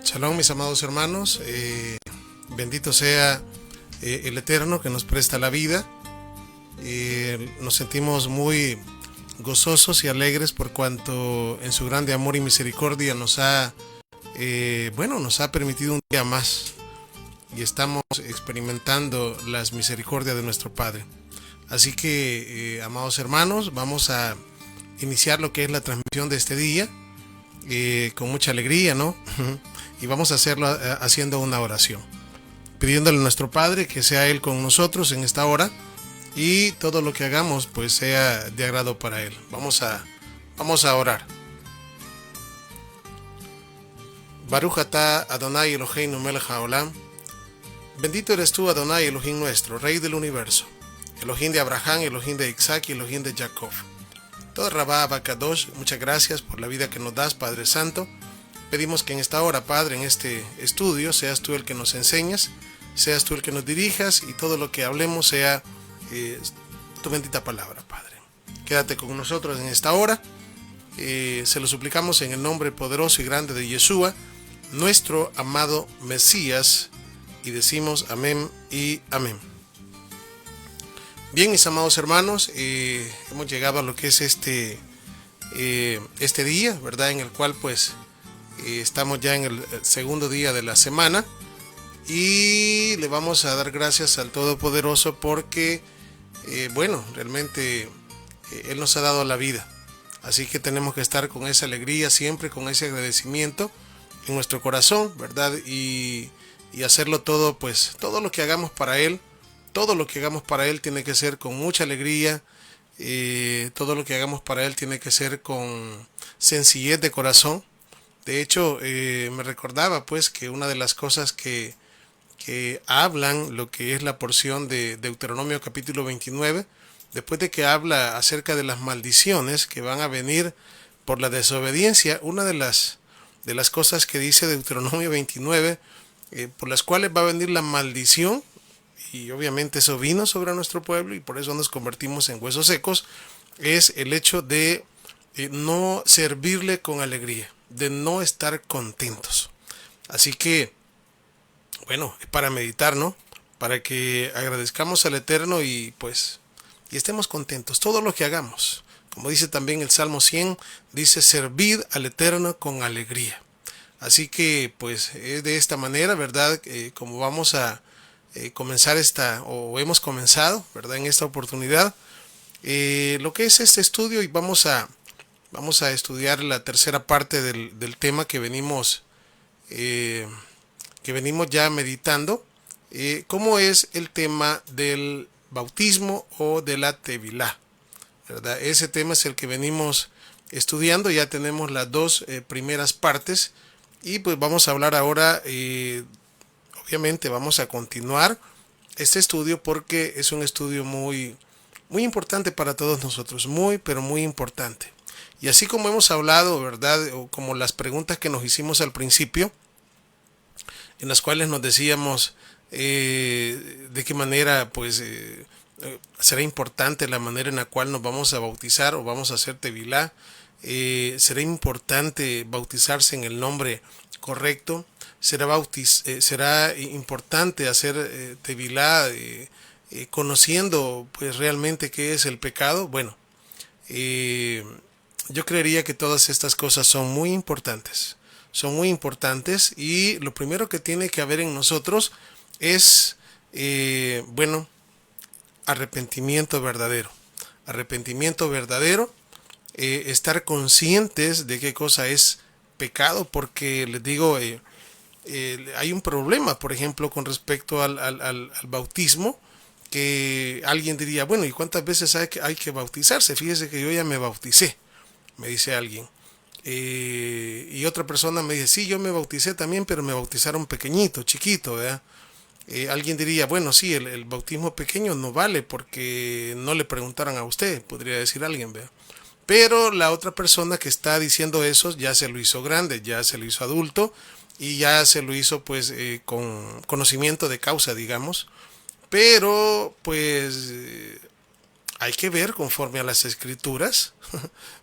Shalom, mis amados hermanos. Bendito sea el Eterno que nos presta la vida. Nos sentimos muy gozosos y alegres por cuanto en su grande amor y misericordia nos ha permitido un día más y estamos experimentando las misericordias de nuestro Padre. Así que, amados hermanos, vamos a iniciar lo que es la transmisión de este día con mucha alegría, ¿no? Y vamos a hacerlo haciendo una oración, pidiéndole a nuestro Padre que sea Él con nosotros en esta hora y todo lo que hagamos pues sea de agrado para Él. Vamos a orar. Baruch atah Adonai Eloheinu melech haolam. Bendito eres tú, Adonai Elohim nuestro, Rey del universo, Elohim de Abraham, Elohim de Isaac y Elohim de Jacob. Todo Rabá Abacadosh, muchas gracias por la vida que nos das, Padre Santo. Pedimos que en esta hora, Padre, en este estudio, seas tú el que nos enseñas, seas tú el que nos dirijas y todo lo que hablemos sea tu bendita palabra, Padre. Quédate con nosotros en esta hora. Se lo suplicamos en el nombre poderoso y grande de Yeshua, nuestro amado Mesías, y decimos amén y amén. Bien, mis amados hermanos, hemos llegado a lo que es este día, ¿verdad? En el cual pues estamos ya en el segundo día de la semana y le vamos a dar gracias al Todopoderoso porque, realmente Él nos ha dado la vida. Así que tenemos que estar con esa alegría siempre, con ese agradecimiento en nuestro corazón, ¿verdad? Y hacerlo todo, pues todo lo que hagamos para Él, todo lo que hagamos para Él tiene que ser con mucha alegría. Todo lo que hagamos para Él tiene que ser con sencillez de corazón. De hecho, me recordaba pues que una de las cosas que hablan lo que es la porción de Deuteronomio capítulo 29, después de que habla acerca de las maldiciones que van a venir por la desobediencia, una de las cosas que dice Deuteronomio 29, por las cuales va a venir la maldición, y obviamente eso vino sobre nuestro pueblo y por eso nos convertimos en huesos secos, es el hecho de no servirle con alegría, de no estar contentos. Así que, es para meditar, ¿no? Para que agradezcamos al Eterno y estemos contentos, todo lo que hagamos. Como dice también el Salmo 100, dice, servid al Eterno con alegría. Así que, es de esta manera, ¿verdad? Como vamos a comenzar hemos comenzado, ¿verdad? En esta oportunidad, lo que es este estudio y vamos a estudiar la tercera parte del tema que venimos ya meditando, cómo es el tema del bautismo o de la tevilá, ¿verdad? Ese tema es el que venimos estudiando, ya tenemos las dos primeras partes y pues vamos a hablar ahora, obviamente vamos a continuar este estudio porque es un estudio muy, muy importante para todos nosotros, muy, pero muy importante. Y así como hemos hablado, ¿verdad? O como las preguntas que nos hicimos al principio, en las cuales nos decíamos de qué manera será importante la manera en la cual nos vamos a bautizar o vamos a hacer tevilá. Será importante bautizarse en el nombre correcto. Será importante hacer tevilá conociendo pues realmente qué es el pecado. Yo creería que todas estas cosas son muy importantes. Son muy importantes y lo primero que tiene que haber en nosotros es, arrepentimiento verdadero. Arrepentimiento verdadero, estar conscientes de qué cosa es pecado, porque les digo, hay un problema, por ejemplo, con respecto al bautismo, que alguien diría, ¿y cuántas veces hay que bautizarse? Fíjese que yo ya me bauticé, me dice alguien. Y otra persona me dice, sí, yo me bauticé también, pero me bautizaron pequeñito, chiquito, ¿verdad? Alguien diría, sí, el bautismo pequeño no vale porque no le preguntaron a usted, podría decir alguien, ¿verdad? Pero la otra persona que está diciendo eso ya se lo hizo grande, ya se lo hizo adulto y ya se lo hizo con conocimiento de causa, digamos. Pero hay que ver conforme a las escrituras,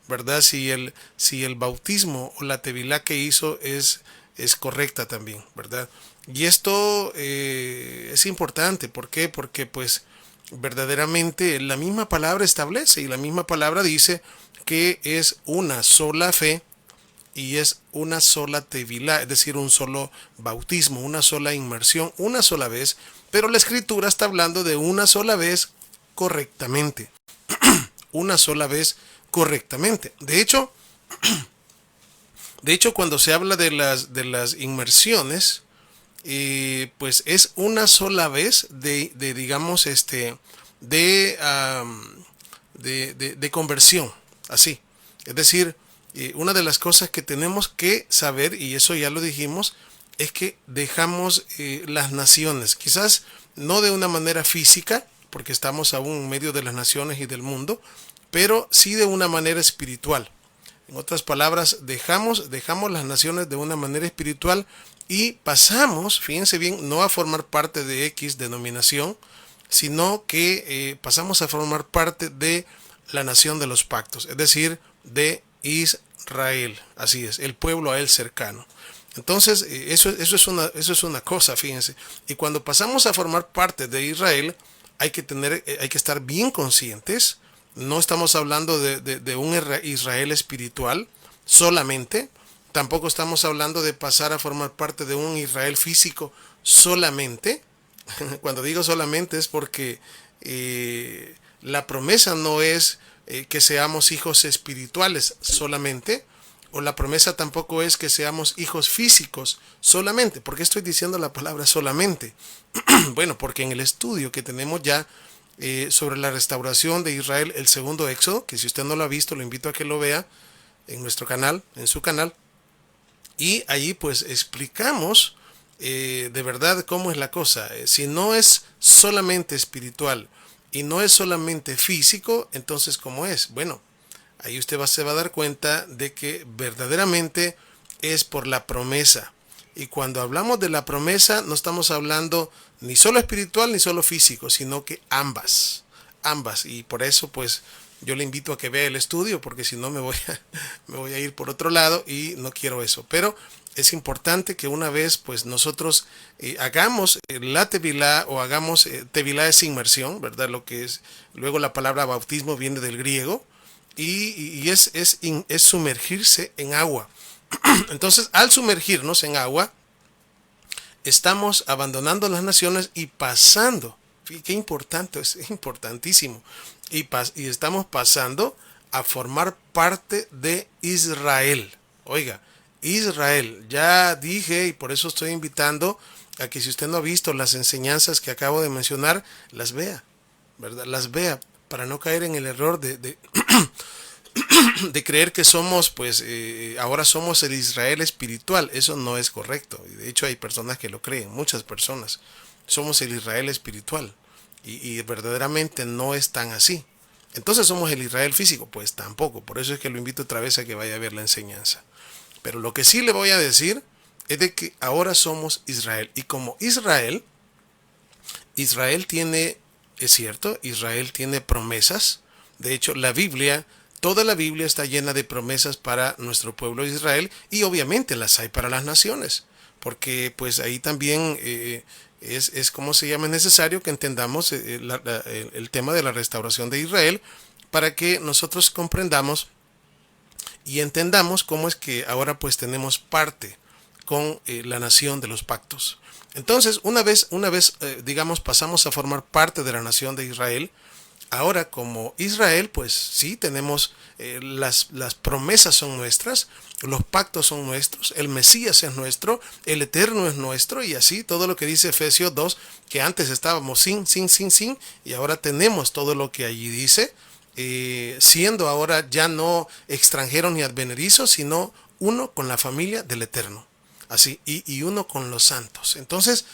¿verdad? Si el bautismo o la tevilá que hizo es es correcta también, ¿verdad? Y esto es importante. ¿Por qué? Porque pues verdaderamente la misma palabra establece y la misma palabra dice que es una sola fe y es una sola tevilá, es decir, un solo bautismo, una sola inmersión, una sola vez, pero la escritura está hablando de una sola vez correctamente, una sola vez correctamente. De hecho, cuando se habla de las inmersiones, pues es una sola vez de digamos, de, de conversión, así. Es decir, una de las cosas que tenemos que saber, y eso ya lo dijimos, es que dejamos las naciones, quizás no de una manera física, porque estamos aún en medio de las naciones y del mundo, pero sí de una manera espiritual. En otras palabras, dejamos las naciones de una manera espiritual y pasamos, fíjense bien, no a formar parte de X denominación, sino que pasamos a formar parte de la nación de los pactos, es decir, de Israel. Así es, el pueblo a él cercano. Entonces, eso es una cosa, fíjense. Y cuando pasamos a formar parte de Israel, hay que estar bien conscientes. No estamos hablando de un Israel espiritual solamente. Tampoco estamos hablando de pasar a formar parte de un Israel físico solamente. Cuando digo solamente es porque la promesa no es que seamos hijos espirituales solamente, o la promesa tampoco es que seamos hijos físicos solamente. ¿Por qué estoy diciendo la palabra solamente? Bueno, porque en el estudio que tenemos ya sobre la restauración de Israel, el segundo éxodo, que si usted no lo ha visto, lo invito a que lo vea en nuestro canal, en su canal, y allí pues explicamos de verdad cómo es la cosa. Si no es solamente espiritual y no es solamente físico, entonces ¿cómo es? Bueno, ahí usted se va a dar cuenta de que verdaderamente es por la promesa. Y cuando hablamos de la promesa, no estamos hablando ni solo espiritual ni solo físico, sino que ambas. Ambas. Y por eso, pues, yo le invito a que vea el estudio, porque si no me voy a ir por otro lado y no quiero eso. Pero es importante que una vez, pues, nosotros hagamos la tevilá, o hagamos, tevilá es inmersión, ¿verdad? Lo que es, luego la palabra bautismo viene del griego, y es sumergirse en agua. Entonces, al sumergirnos en agua, estamos abandonando las naciones y pasando. Fíjate qué importante, es importantísimo. Y estamos pasando a formar parte de Israel. Oiga, Israel, ya dije, y por eso estoy invitando a que si usted no ha visto las enseñanzas que acabo de mencionar, las vea, ¿verdad? Las vea, para no caer en el error de creer que somos, pues, ahora somos el Israel espiritual. Eso no es correcto. Y de hecho hay personas que lo creen, muchas personas. Somos el Israel espiritual. Y verdaderamente no es tan así. Entonces somos el Israel físico, pues tampoco. Por eso es que lo invito otra vez a que vaya a ver la enseñanza. Pero lo que sí le voy a decir es de que ahora somos Israel. Y como Israel tiene, es cierto, Israel tiene promesas. De hecho, toda la Biblia está llena de promesas para nuestro pueblo de Israel, y obviamente las hay para las naciones, porque pues ahí también es como se llama, necesario que entendamos el tema de la restauración de Israel, para que nosotros comprendamos y entendamos cómo es que ahora pues tenemos parte con la nación de los pactos. Entonces, una vez digamos, pasamos a formar parte de la nación de Israel. Ahora, como Israel, pues sí, tenemos las promesas son nuestras, los pactos son nuestros, el Mesías es nuestro, el Eterno es nuestro, y así todo lo que dice Efesios 2, que antes estábamos sin, y ahora tenemos todo lo que allí dice, siendo ahora ya no extranjeros ni advenedizos, sino uno con la familia del Eterno, así, y uno con los santos. Entonces,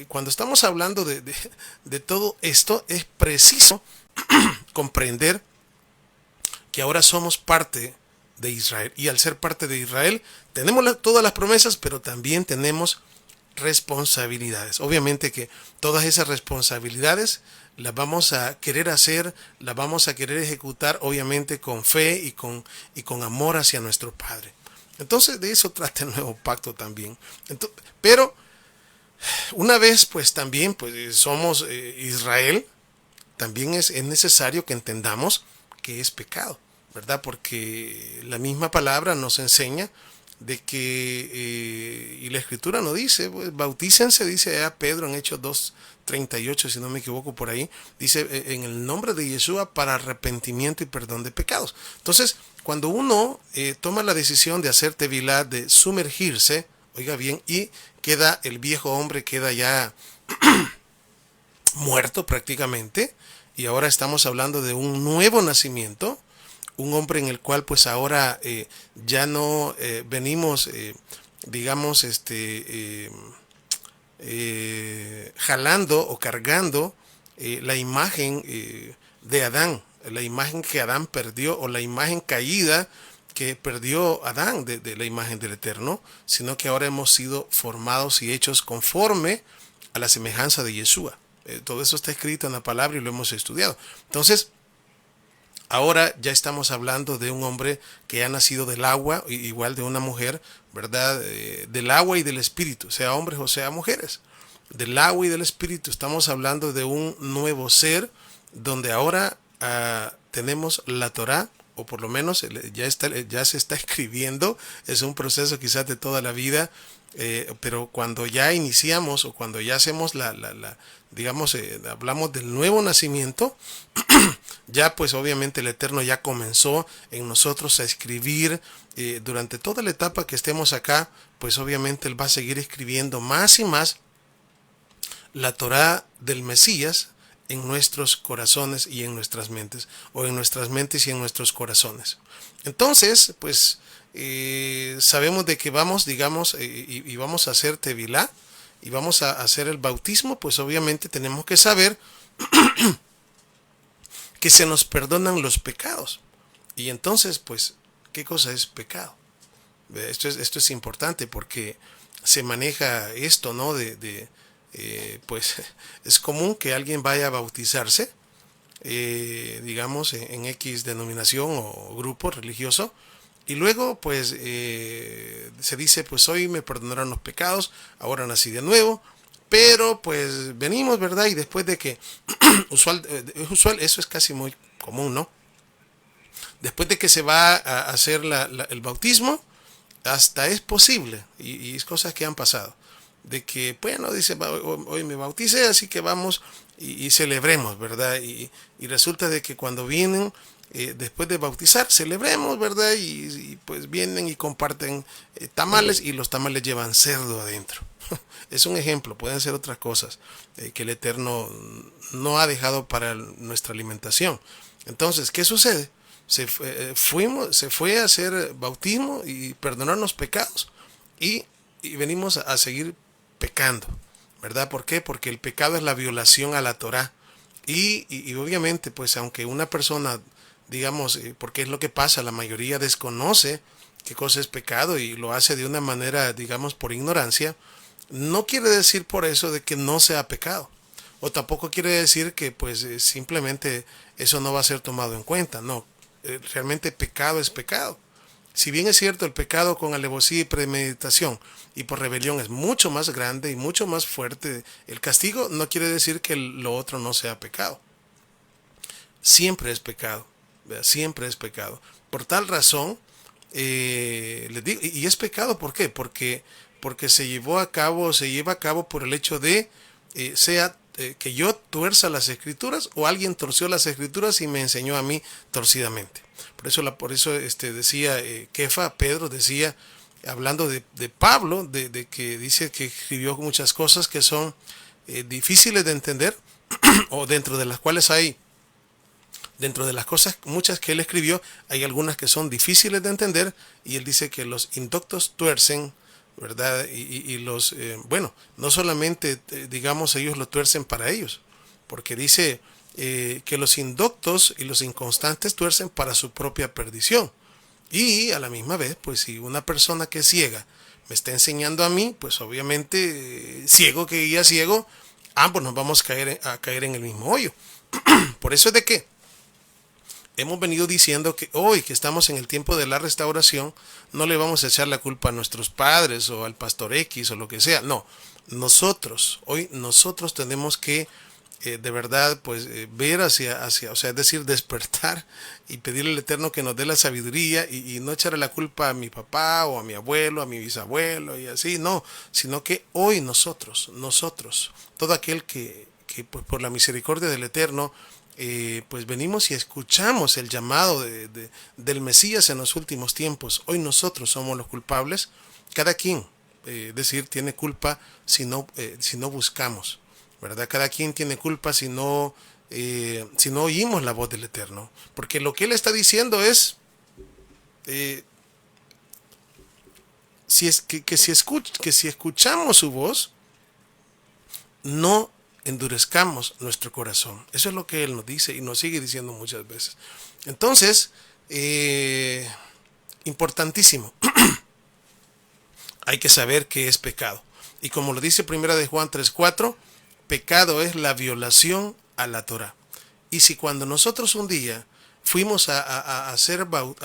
cuando estamos hablando de todo esto, es preciso comprender que ahora somos parte de Israel, y al ser parte de Israel tenemos todas las promesas, pero también tenemos responsabilidades. Obviamente que todas esas responsabilidades las vamos a querer hacer, las vamos a querer ejecutar, obviamente con fe y con amor hacia nuestro Padre. Entonces de eso trata el nuevo pacto también. Pero una vez pues también pues somos Israel, también es necesario que entendamos que es pecado, ¿verdad? Porque la misma palabra nos enseña de que, y la escritura nos dice, pues, bautícense, dice a Pedro en Hechos 2:38, si no me equivoco por ahí, dice en el nombre de Yeshua para arrepentimiento y perdón de pecados. Entonces, cuando uno toma la decisión de hacer tevilá, de sumergirse, oiga bien, y queda el viejo hombre, queda ya muerto prácticamente, y ahora estamos hablando de un nuevo nacimiento, un hombre en el cual pues ahora ya no venimos, digamos, jalando o cargando la imagen de Adán, la imagen que Adán perdió o la imagen caída que perdió Adán de la imagen del Eterno, sino que ahora hemos sido formados y hechos conforme a la semejanza de Yeshua. Todo eso está escrito en la palabra y lo hemos estudiado. Entonces, ahora ya estamos hablando de un hombre que ha nacido del agua, igual de una mujer, ¿verdad? Del agua y del espíritu, sea hombres o sea mujeres. Del agua y del espíritu estamos hablando de un nuevo ser, donde ahora tenemos la Torá, o por lo menos ya se está escribiendo, es un proceso quizás de toda la vida, pero cuando ya iniciamos o cuando ya hacemos digamos, hablamos del nuevo nacimiento, ya pues obviamente el Eterno ya comenzó en nosotros a escribir durante toda la etapa que estemos acá, pues obviamente Él va a seguir escribiendo más y más la Torá del Mesías en nuestros corazones y en nuestras mentes, o en nuestras mentes y en nuestros corazones. Entonces, pues sabemos de que vamos, digamos, y vamos a hacer tevilá, y vamos a hacer el bautismo, pues obviamente tenemos que saber que se nos perdonan los pecados. Y entonces, pues, ¿qué cosa es pecado? Esto es importante porque se maneja esto, ¿no? Pues es común que alguien vaya a bautizarse, digamos, en X denominación o grupo religioso, y luego pues se dice, pues hoy me perdonaron los pecados, ahora nací de nuevo, pero pues venimos, ¿verdad? Y después de que, usual, eso es casi muy común, ¿no? Después de que se va a hacer el bautismo, hasta es posible, y es cosas que han pasado, de que, bueno, dice, hoy me bauticé, así que vamos y celebremos, ¿verdad? Y resulta de que cuando vienen, después de bautizar, celebremos, ¿verdad? Y pues vienen y comparten tamales, y los tamales llevan cerdo adentro. Es un ejemplo, pueden ser otras cosas que el Eterno no ha dejado para nuestra alimentación. Entonces, ¿qué sucede? Se fue a hacer bautismo y perdonarnos pecados, y venimos a seguir pecando, ¿verdad? ¿Por qué? Porque el pecado es la violación a la Torá, y obviamente pues aunque una persona, digamos, porque es lo que pasa, la mayoría desconoce qué cosa es pecado y lo hace de una manera, digamos, por ignorancia, no quiere decir por eso de que no sea pecado, o tampoco quiere decir que pues simplemente eso no va a ser tomado en cuenta. No, realmente pecado es pecado. Si bien es cierto, el pecado con alevosía y premeditación y por rebelión es mucho más grande y mucho más fuerte, el castigo no quiere decir que lo otro no sea pecado. Siempre es pecado, ¿verdad? Siempre es pecado. Por tal razón, les digo, y es pecado, ¿por qué? Porque se lleva a cabo por el hecho de, sea que yo tuerza las escrituras, o alguien torció las escrituras y me enseñó a mí torcidamente. Por eso decía Kefa, Pedro decía, hablando de Pablo, de que dice que escribió muchas cosas que son difíciles de entender, o dentro de las cuales dentro de las cosas muchas que él escribió, hay algunas que son difíciles de entender, y él dice que los indoctos tuercen, ¿verdad? Y los, bueno, no solamente, digamos, ellos lo tuercen para ellos, porque dice que los indoctos y los inconstantes tuercen para su propia perdición. Y a la misma vez, pues si una persona que es ciega me está enseñando a mí, pues obviamente, ciego que guía ciego, ambos nos vamos a caer en el mismo hoyo. Por eso es de que hemos venido diciendo que hoy que estamos en el tiempo de la restauración, no le vamos a echar la culpa a nuestros padres o al pastor X o lo que sea. No, hoy nosotros tenemos que de verdad pues ver hacia, o sea, es decir, despertar y pedirle al Eterno que nos dé la sabiduría y no echarle la culpa a mi papá o a mi abuelo, a mi bisabuelo y así, no, sino que hoy nosotros, todo aquel que pues por la misericordia del Eterno, pues venimos y escuchamos el llamado del Mesías en los últimos tiempos. Hoy nosotros somos los culpables, cada quien, es decir, tiene culpa si no buscamos, ¿verdad? Cada quien tiene culpa si no oímos la voz del Eterno, porque lo que Él está diciendo es, eh, si es que si escuchamos su voz, no endurezcamos nuestro corazón. Eso es lo que Él nos dice y nos sigue diciendo muchas veces. Entonces, importantísimo, hay que saber qué es pecado. Y como lo dice primera de Juan 3:4, pecado es la violación a la Torah. Y si cuando nosotros un día fuimos a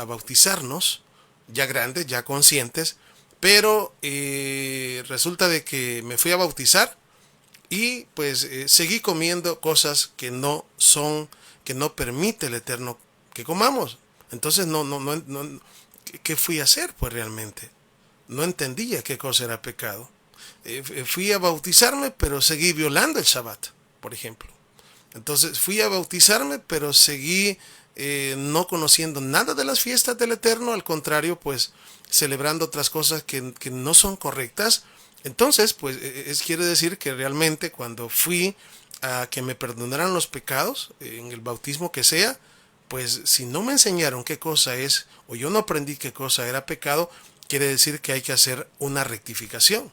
bautizarnos, ya grandes, ya conscientes, pero resulta de que me fui a bautizar y pues seguí comiendo cosas que no permite el Eterno que comamos. Entonces ¿qué fui a hacer pues realmente? No entendía qué cosa era pecado. Fui a bautizarme, pero seguí violando el Shabbat, por ejemplo. Entonces fui a bautizarme, pero seguí no conociendo nada de las fiestas del Eterno, al contrario, pues celebrando otras cosas que no son correctas. Entonces, pues quiere decir que realmente cuando fui a que me perdonaran los pecados, en el bautismo que sea, pues si no me enseñaron qué cosa es, o yo no aprendí qué cosa era pecado, quiere decir que hay que hacer una rectificación.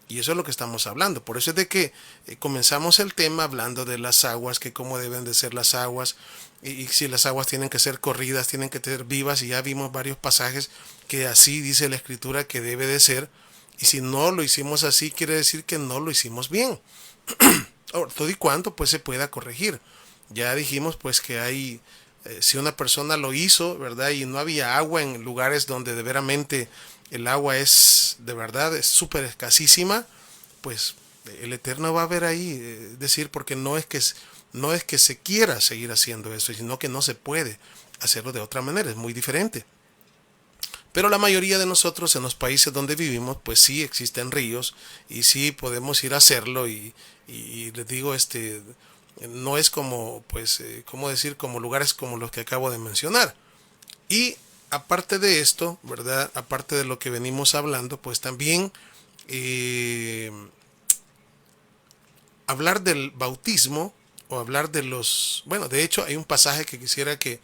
Y eso es lo que estamos hablando. Por eso es de que comenzamos el tema hablando de las aguas, que cómo deben de ser las aguas, y si las aguas tienen que ser corridas, tienen que ser vivas, y ya vimos varios pasajes que así dice la Escritura que debe de ser. Y si no lo hicimos así, quiere decir que no lo hicimos bien. Todo y cuanto pues se pueda corregir. Ya dijimos pues que hay, si una persona lo hizo, ¿verdad? Y no había agua en lugares donde de veramente el agua es, de verdad, es súper escasísima, pues el Eterno va a ver ahí, decir, porque no es que se quiera seguir haciendo eso, sino que no se puede hacerlo de otra manera, es muy diferente. Pero la mayoría de nosotros en los países donde vivimos, pues sí existen ríos y sí podemos ir a hacerlo y les digo, no es como, pues, ¿cómo decir? Como lugares como los que acabo de mencionar. Y aparte de esto, ¿verdad? Aparte de lo que venimos hablando, pues también hablar del bautismo o hablar de bueno, de hecho hay un pasaje que quisiera que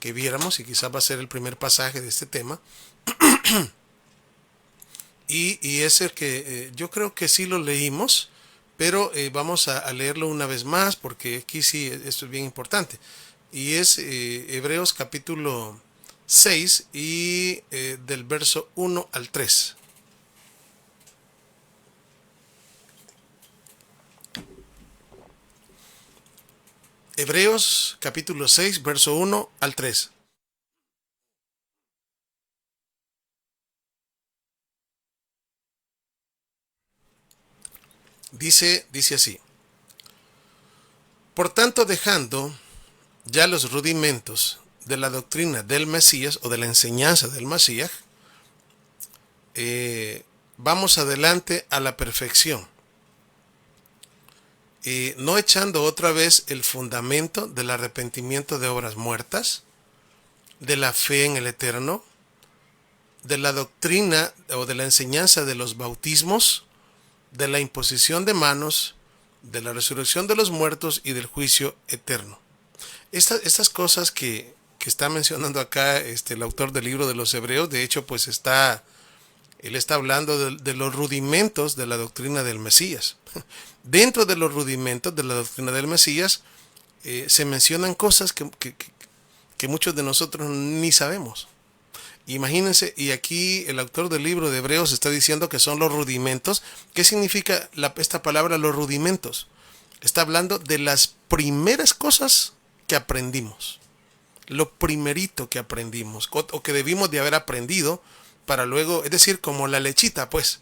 viéramos y quizás va a ser el primer pasaje de este tema. Y es el que yo creo que sí lo leímos, pero vamos a leerlo una vez más porque aquí sí, esto es bien importante. Y es Hebreos capítulo 6 y del verso 1 al 3. Hebreos capítulo 6, verso 1 al 3. Dice así: por tanto, dejando ya los rudimentos de la doctrina del Mesías o de la enseñanza del Mesías, vamos adelante a la perfección, no echando otra vez el fundamento del arrepentimiento de obras muertas, de la fe en el Eterno, de la doctrina o de la enseñanza de los bautismos, de la imposición de manos, de la resurrección de los muertos y del juicio eterno. Estas cosas que está mencionando acá el autor del libro de los Hebreos, de hecho pues él está hablando de los rudimentos de la doctrina del Mesías. Dentro de los rudimentos de la doctrina del Mesías se mencionan cosas que muchos de nosotros ni sabemos. Imagínense, y aquí el autor del libro de Hebreos está diciendo que son los rudimentos. ¿Qué significa esta palabra, los rudimentos? Está hablando de las primeras cosas que aprendimos. lo primerito que aprendimos o que debimos de haber aprendido para luego, es decir, como la lechita, pues.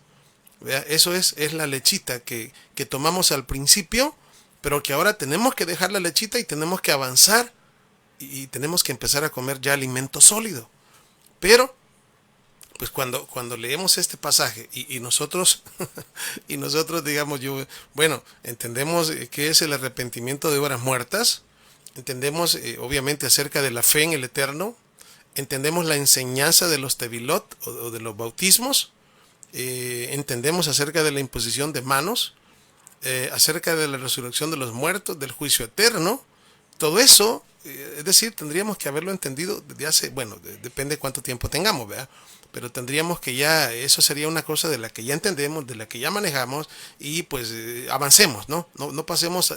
¿Vea? Eso es la lechita que tomamos al principio, pero que ahora tenemos que dejar la lechita y tenemos que avanzar y tenemos que empezar a comer ya alimento sólido. Pero pues cuando leemos este pasaje y nosotros y nosotros digamos bueno, entendemos qué es el arrepentimiento de obras muertas, entendemos obviamente acerca de la fe en el Eterno, entendemos la enseñanza de los tevilot o de los bautismos, entendemos acerca de la imposición de manos, acerca de la resurrección de los muertos, del juicio eterno, todo eso, es decir, tendríamos que haberlo entendido desde hace, bueno, depende cuánto tiempo tengamos, ¿verdad? Pero tendríamos que ya, eso sería una cosa de la que ya entendemos, de la que ya manejamos y pues avancemos, ¿no? No pasemos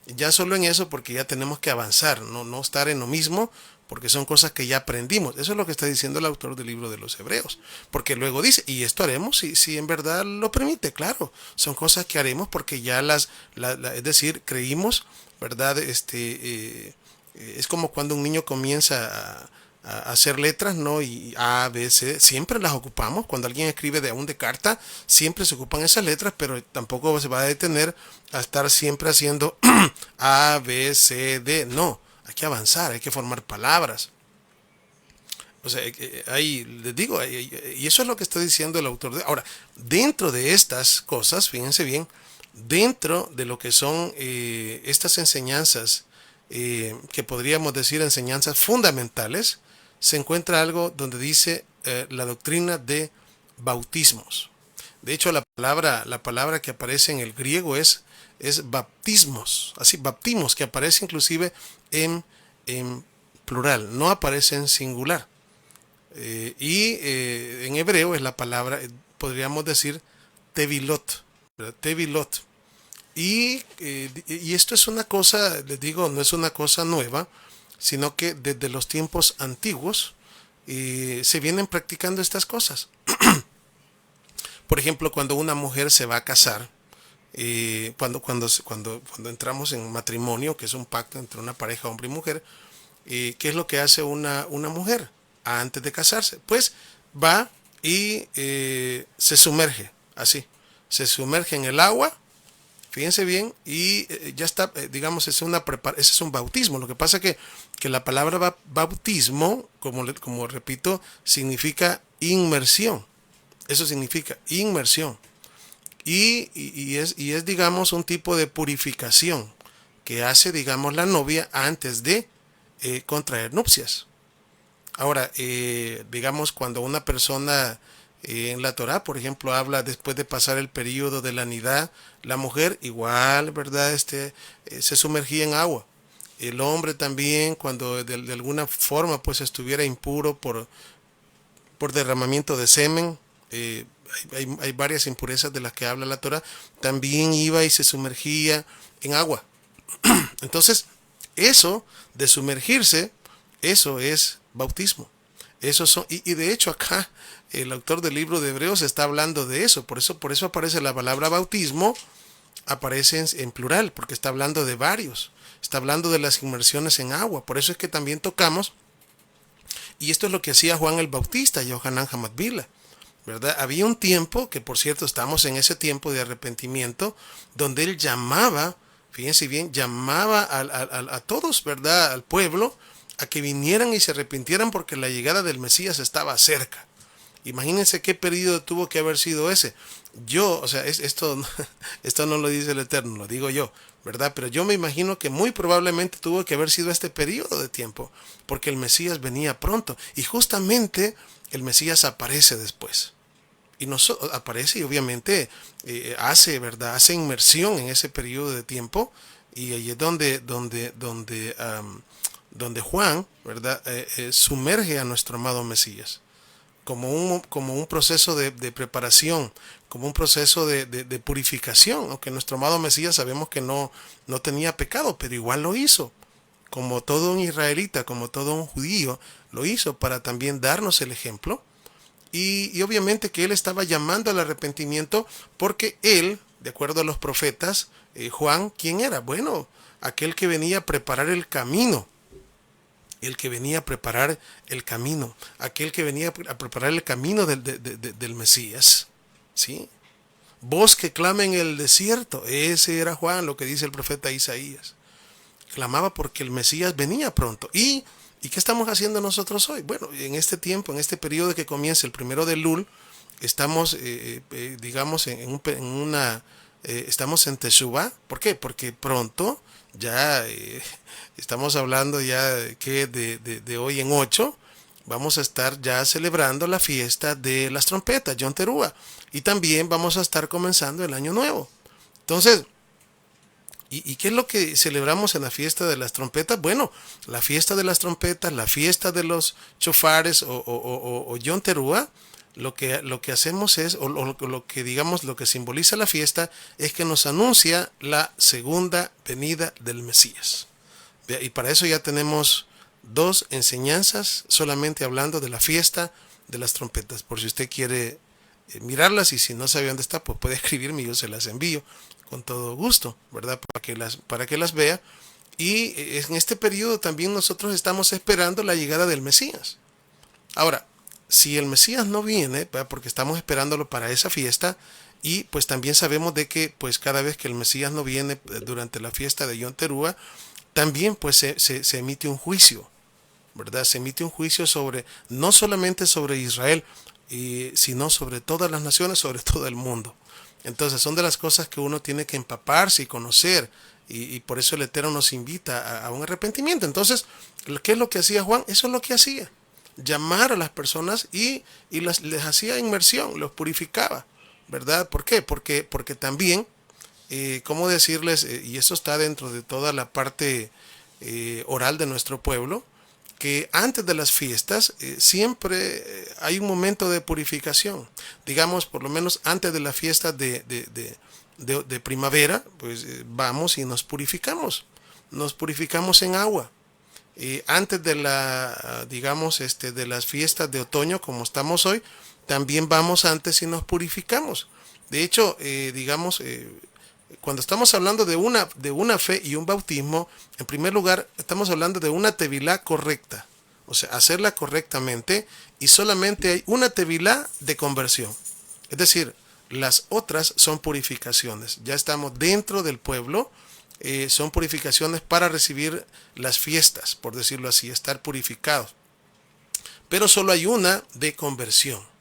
ya solo en eso porque ya tenemos que avanzar, no estar en lo mismo porque son cosas que ya aprendimos. Eso es lo que está diciendo el autor del libro de los Hebreos. Porque luego dice, y esto haremos si en verdad lo permite, claro. Son cosas que haremos porque ya es decir, creímos, ¿verdad? Es como cuando un niño comienza a hacer letras, ¿no? Y A, B, C, siempre las ocupamos. Cuando alguien escribe de carta, siempre se ocupan esas letras, pero tampoco se va a detener a estar siempre haciendo A, B, C, D. No, hay que avanzar, hay que formar palabras. O sea, ahí les digo, y eso es lo que está diciendo el autor. Ahora, dentro de estas cosas, fíjense bien, dentro de lo que son estas enseñanzas, que podríamos decir enseñanzas fundamentales, se encuentra algo donde dice la doctrina de bautismos. De hecho, la palabra que aparece en el griego es baptismos, así, baptimos, que aparece inclusive en plural, no aparece en singular. En hebreo es la palabra, podríamos decir, tevilot, ¿verdad? Tevilot. Y esto es una cosa, les digo, no es una cosa nueva, sino que desde los tiempos antiguos se vienen practicando estas cosas. Por ejemplo, cuando una mujer se va a casar, cuando entramos en matrimonio, que es un pacto entre una pareja, hombre y mujer, ¿qué es lo que hace una mujer antes de casarse? Pues va y se sumerge, así, se sumerge en el agua. Fíjense bien, y ya está, digamos, ese es un bautismo. Lo que pasa es que la palabra bautismo, como repito, significa inmersión. Eso significa inmersión. Y es, digamos, un tipo de purificación que hace, digamos, la novia antes de contraer nupcias. Ahora, digamos, cuando una persona en la Torá, por ejemplo, habla después de pasar el periodo de la nidá, la mujer igual, ¿verdad? Se sumergía en agua. El hombre también, cuando de alguna forma pues estuviera impuro por derramamiento de semen, hay varias impurezas de las que habla la Torá, también iba y se sumergía en agua. Entonces, eso de sumergirse, eso es bautismo. Y de hecho acá el autor del libro de Hebreos está hablando de eso. Por eso aparece la palabra bautismo, aparece en plural, porque está hablando de varios. Está hablando de las inmersiones en agua. Por eso es que también tocamos, y esto es lo que hacía Juan el Bautista, Yohanan Hamadvila, ¿verdad? Había un tiempo, que por cierto estamos en ese tiempo de arrepentimiento, donde él llamaba, fíjense bien, llamaba a todos, ¿verdad? Al pueblo, a que vinieran y se arrepintieran porque la llegada del Mesías estaba cerca. Imagínense qué periodo tuvo que haber sido ese. O sea, esto no lo dice el Eterno, lo digo yo, ¿verdad? Pero yo me imagino que muy probablemente tuvo que haber sido este periodo de tiempo, porque el Mesías venía pronto. Y justamente el Mesías aparece después. Y aparece y obviamente hace, ¿verdad? Hace inmersión en ese periodo de tiempo. Y ahí es donde Juan, ¿verdad? Sumerge a nuestro amado Mesías como un proceso de preparación, como un proceso de purificación, aunque nuestro amado Mesías sabemos que no tenía pecado, pero igual lo hizo, como todo un israelita, como todo un judío, lo hizo para también darnos el ejemplo, y obviamente que él estaba llamando al arrepentimiento, porque él, de acuerdo a los profetas, Juan, ¿quién era? Bueno, aquel que venía a preparar el camino el que venía a preparar el camino, aquel que venía a preparar el camino del Mesías. ¿Sí? Voz que clama en el desierto. Ese era Juan, lo que dice el profeta Isaías. Clamaba porque el Mesías venía pronto. ¿Y qué estamos haciendo nosotros hoy? Bueno, en este tiempo, en este periodo que comienza el 1 de Elul, estamos, digamos, estamos en Teshuvá. ¿Por qué? Porque pronto, ya estamos hablando ya que de hoy en 8, vamos a estar ya celebrando la fiesta de las trompetas, Yom Teruah. Y también vamos a estar comenzando el año nuevo. Entonces, ¿y qué es lo que celebramos en la fiesta de las trompetas? Bueno, la fiesta de las trompetas, la fiesta de los chofares o Yom Teruah, lo que hacemos es, o lo que digamos, lo que simboliza la fiesta, es que nos anuncia la segunda venida del Mesías. Y para eso ya tenemos 2 enseñanzas solamente hablando de la fiesta de las trompetas. Por si usted quiere mirarlas, y si no sabe dónde está, pues puede escribirme y yo se las envío con todo gusto, ¿verdad? Para que las vea. Y en este periodo también nosotros estamos esperando la llegada del Mesías. Ahora, si el Mesías no viene, ¿verdad? Porque estamos esperándolo para esa fiesta, y pues también sabemos de que pues cada vez que el Mesías no viene durante la fiesta de Yom Teruah, también pues se emite un juicio, ¿verdad? Se emite un juicio sobre, no solamente sobre Israel, sino sobre todas las naciones, sobre todo el mundo. Entonces son de las cosas que uno tiene que empaparse y conocer, y por eso el Eterno nos invita a un arrepentimiento. Entonces, ¿qué es lo que hacía Juan? Eso es lo que hacía, llamar a las personas y les hacía inmersión, los purificaba, ¿verdad? ¿Por qué? Porque también, ¿cómo decirles? Y eso está dentro de toda la parte oral de nuestro pueblo, que antes de las fiestas siempre hay un momento de purificación. Digamos, por lo menos antes de la fiesta de primavera, pues vamos y nos purificamos en agua. Antes de digamos, de las fiestas de otoño, como estamos hoy, también vamos antes y nos purificamos. De hecho, digamos, cuando estamos hablando de una fe y un bautismo, en primer lugar, estamos hablando de una tevilá correcta. O sea, hacerla correctamente, y solamente hay una tevilá de conversión. Es decir, las otras son purificaciones. Ya estamos dentro del pueblo, son purificaciones para recibir las fiestas, por decirlo así, estar purificados. Pero solo hay una de conversión.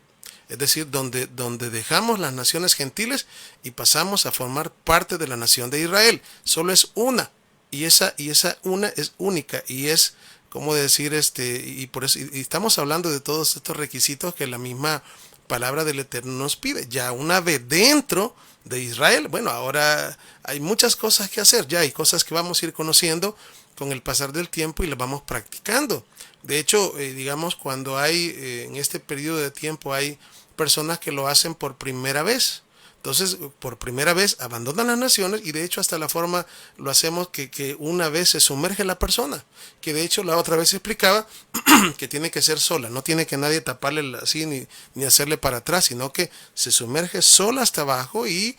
Es decir, donde dejamos las naciones gentiles y pasamos a formar parte de la nación de Israel. Solo es una, y esa una es única, y es, como decir, y por eso y estamos hablando de todos estos requisitos que la misma palabra del Eterno nos pide. Ya una vez dentro de Israel, bueno, ahora hay muchas cosas que hacer, ya hay cosas que vamos a ir conociendo con el pasar del tiempo y las vamos practicando. De hecho, digamos, cuando hay, en este periodo de tiempo hay personas que lo hacen por primera vez. Entonces, por primera vez abandonan las naciones, y de hecho hasta la forma lo hacemos que una vez se sumerge la persona, que de hecho la otra vez explicaba que tiene que ser sola, no tiene que nadie taparle así ni hacerle para atrás, sino que se sumerge sola hasta abajo y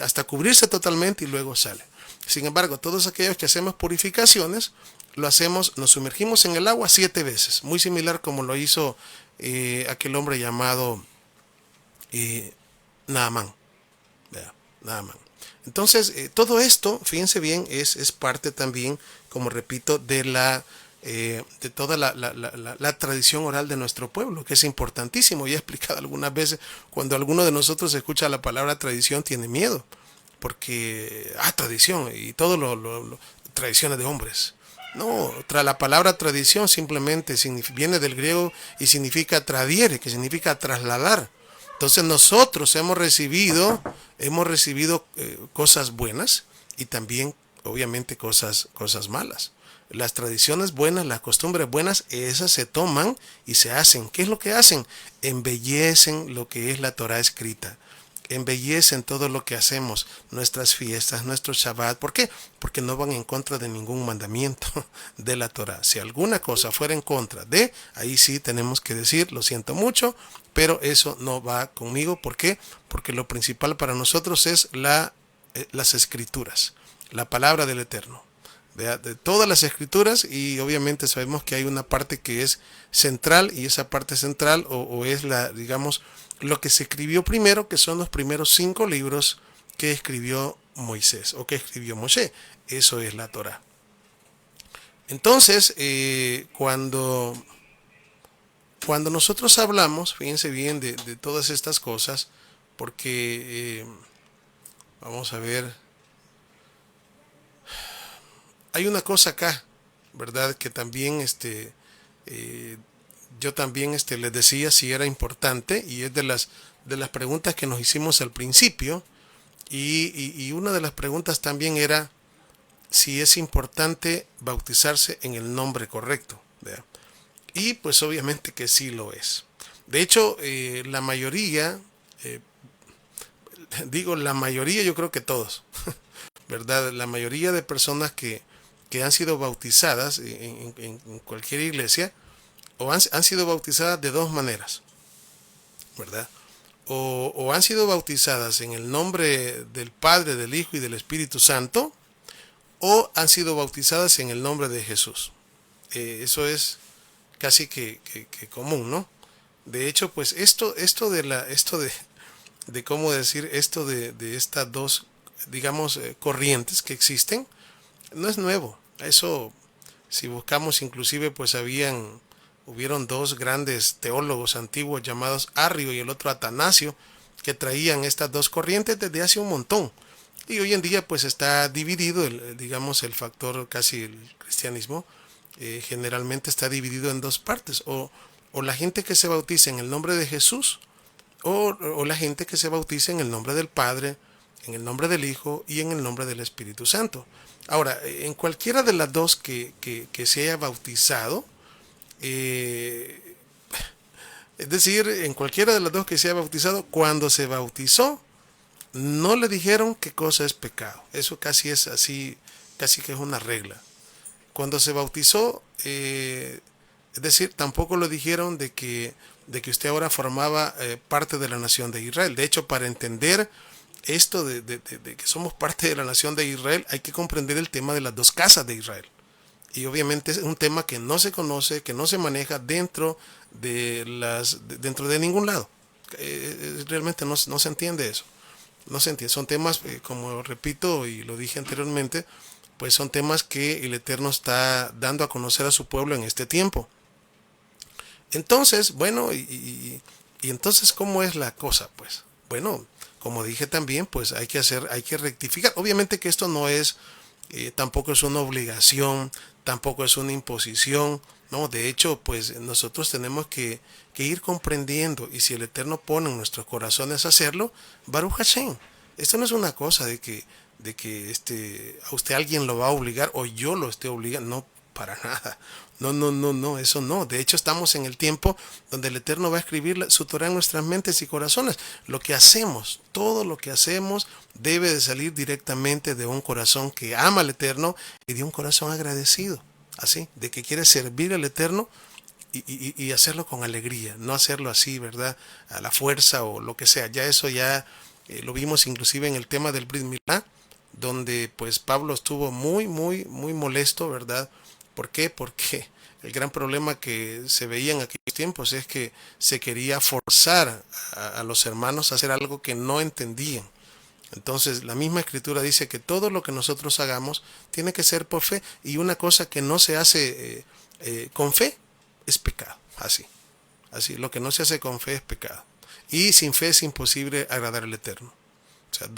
hasta cubrirse totalmente, y luego sale. Sin embargo, todos aquellos que hacemos purificaciones, lo hacemos, nos sumergimos en el agua 7 veces, muy similar como lo hizo aquel hombre llamado Naamán. Naamán. Entonces, todo esto, fíjense bien, es parte también, como repito, de toda la tradición oral de nuestro pueblo, que es importantísimo. Ya he explicado algunas veces, cuando alguno de nosotros escucha la palabra tradición, tiene miedo, porque, tradición, y todo tradiciones de hombres. No, la palabra tradición simplemente viene del griego y significa tradiere, que significa trasladar. Entonces nosotros hemos recibido cosas buenas, y también obviamente cosas malas. Las tradiciones buenas, las costumbres buenas, esas se toman y se hacen. ¿Qué es lo que hacen? Embellecen lo que es la Torah escrita. Embellecen todo lo que hacemos, nuestras fiestas, nuestro Shabbat. ¿Por qué? Porque no van en contra de ningún mandamiento de la Torah. Si alguna cosa fuera en contra ahí sí tenemos que decir, lo siento mucho, pero eso no va conmigo. ¿Por qué? Porque lo principal para nosotros es las escrituras, la palabra del Eterno. de todas las escrituras, y obviamente sabemos que hay una parte que es central, y esa parte central o es digamos, lo que se escribió primero, que son los primeros 5 libros que escribió Moisés o que escribió Moshe. Eso es la Torá. Entonces, cuando nosotros hablamos, fíjense bien de todas estas cosas, porque vamos a ver, hay una cosa acá, ¿verdad? Que también eh, yo también les decía si era importante, y es de las preguntas que nos hicimos al principio, y una de las preguntas también era si es importante bautizarse en el nombre correcto, ¿verdad? Y pues obviamente que sí lo es. De hecho, la mayoría, eh, digo la mayoría, yo creo que todos, ¿verdad? La mayoría de personas que han sido bautizadas en cualquier iglesia, o han sido bautizadas de dos maneras, ¿verdad? O han sido bautizadas en el nombre del Padre, del Hijo y del Espíritu Santo, o han sido bautizadas en el nombre de Jesús. Eso es casi que común, ¿no? De hecho, pues de cómo decir esto de estas dos, digamos, corrientes que existen, no es nuevo. Eso, si buscamos, inclusive, pues hubieron dos grandes teólogos antiguos llamados Arrio y el otro Atanasio, que traían estas dos corrientes desde hace un montón. Y hoy en día pues está dividido, digamos, el factor, casi el cristianismo, generalmente está dividido en dos partes, o la gente que se bautiza en el nombre de Jesús, o la gente que se bautiza en el nombre del Padre, en el nombre del Hijo y en el nombre del Espíritu Santo. Ahora, en cualquiera de las dos que se haya bautizado, eh, es decir, en cualquiera de las dos que se haya bautizado, cuando se bautizó, no le dijeron qué cosa es pecado. Eso casi es así, casi que es una regla. Cuando se bautizó, es decir, tampoco le dijeron de que usted ahora formaba parte de la nación de Israel. De hecho, para entender esto de que somos parte de la nación de Israel, hay que comprender el tema de las dos casas de Israel. Y obviamente es un tema que no se conoce, que no se maneja dentro de ningún lado. Realmente no se entiende eso. No se entiende. Son temas, como repito y lo dije anteriormente, pues son temas que el Eterno está dando a conocer a su pueblo en este tiempo. Entonces, bueno, y entonces, ¿cómo es la cosa? Pues, bueno, como dije también, pues hay que rectificar. Obviamente que esto no es, tampoco es una obligación, tampoco es una imposición, ¿no? De hecho, pues nosotros tenemos que ir comprendiendo, y si el Eterno pone en nuestros corazones hacerlo, Baruch Hashem. Esto no es una cosa de que a usted alguien lo va a obligar o yo lo esté obligando, no, para nada. No, no, no, no, eso no. De hecho, estamos en el tiempo donde el Eterno va a escribir su Torah en nuestras mentes y corazones. Lo que hacemos, todo lo que hacemos, debe de salir directamente de un corazón que ama al Eterno y de un corazón agradecido. Así, de que quiere servir al Eterno y hacerlo con alegría, no hacerlo así, ¿verdad? A la fuerza o lo que sea. Ya eso ya lo vimos inclusive en el tema del Brit Milá, donde pues Pablo estuvo muy, muy, muy molesto, ¿verdad? ¿Por qué? Porque el gran problema que se veía en aquellos tiempos es que se quería forzar a los hermanos a hacer algo que no entendían. Entonces la misma escritura dice que todo lo que nosotros hagamos tiene que ser por fe, y una cosa que no se hace con fe es pecado. Así, lo que no se hace con fe es pecado. Y sin fe es imposible agradar al Eterno. O sea,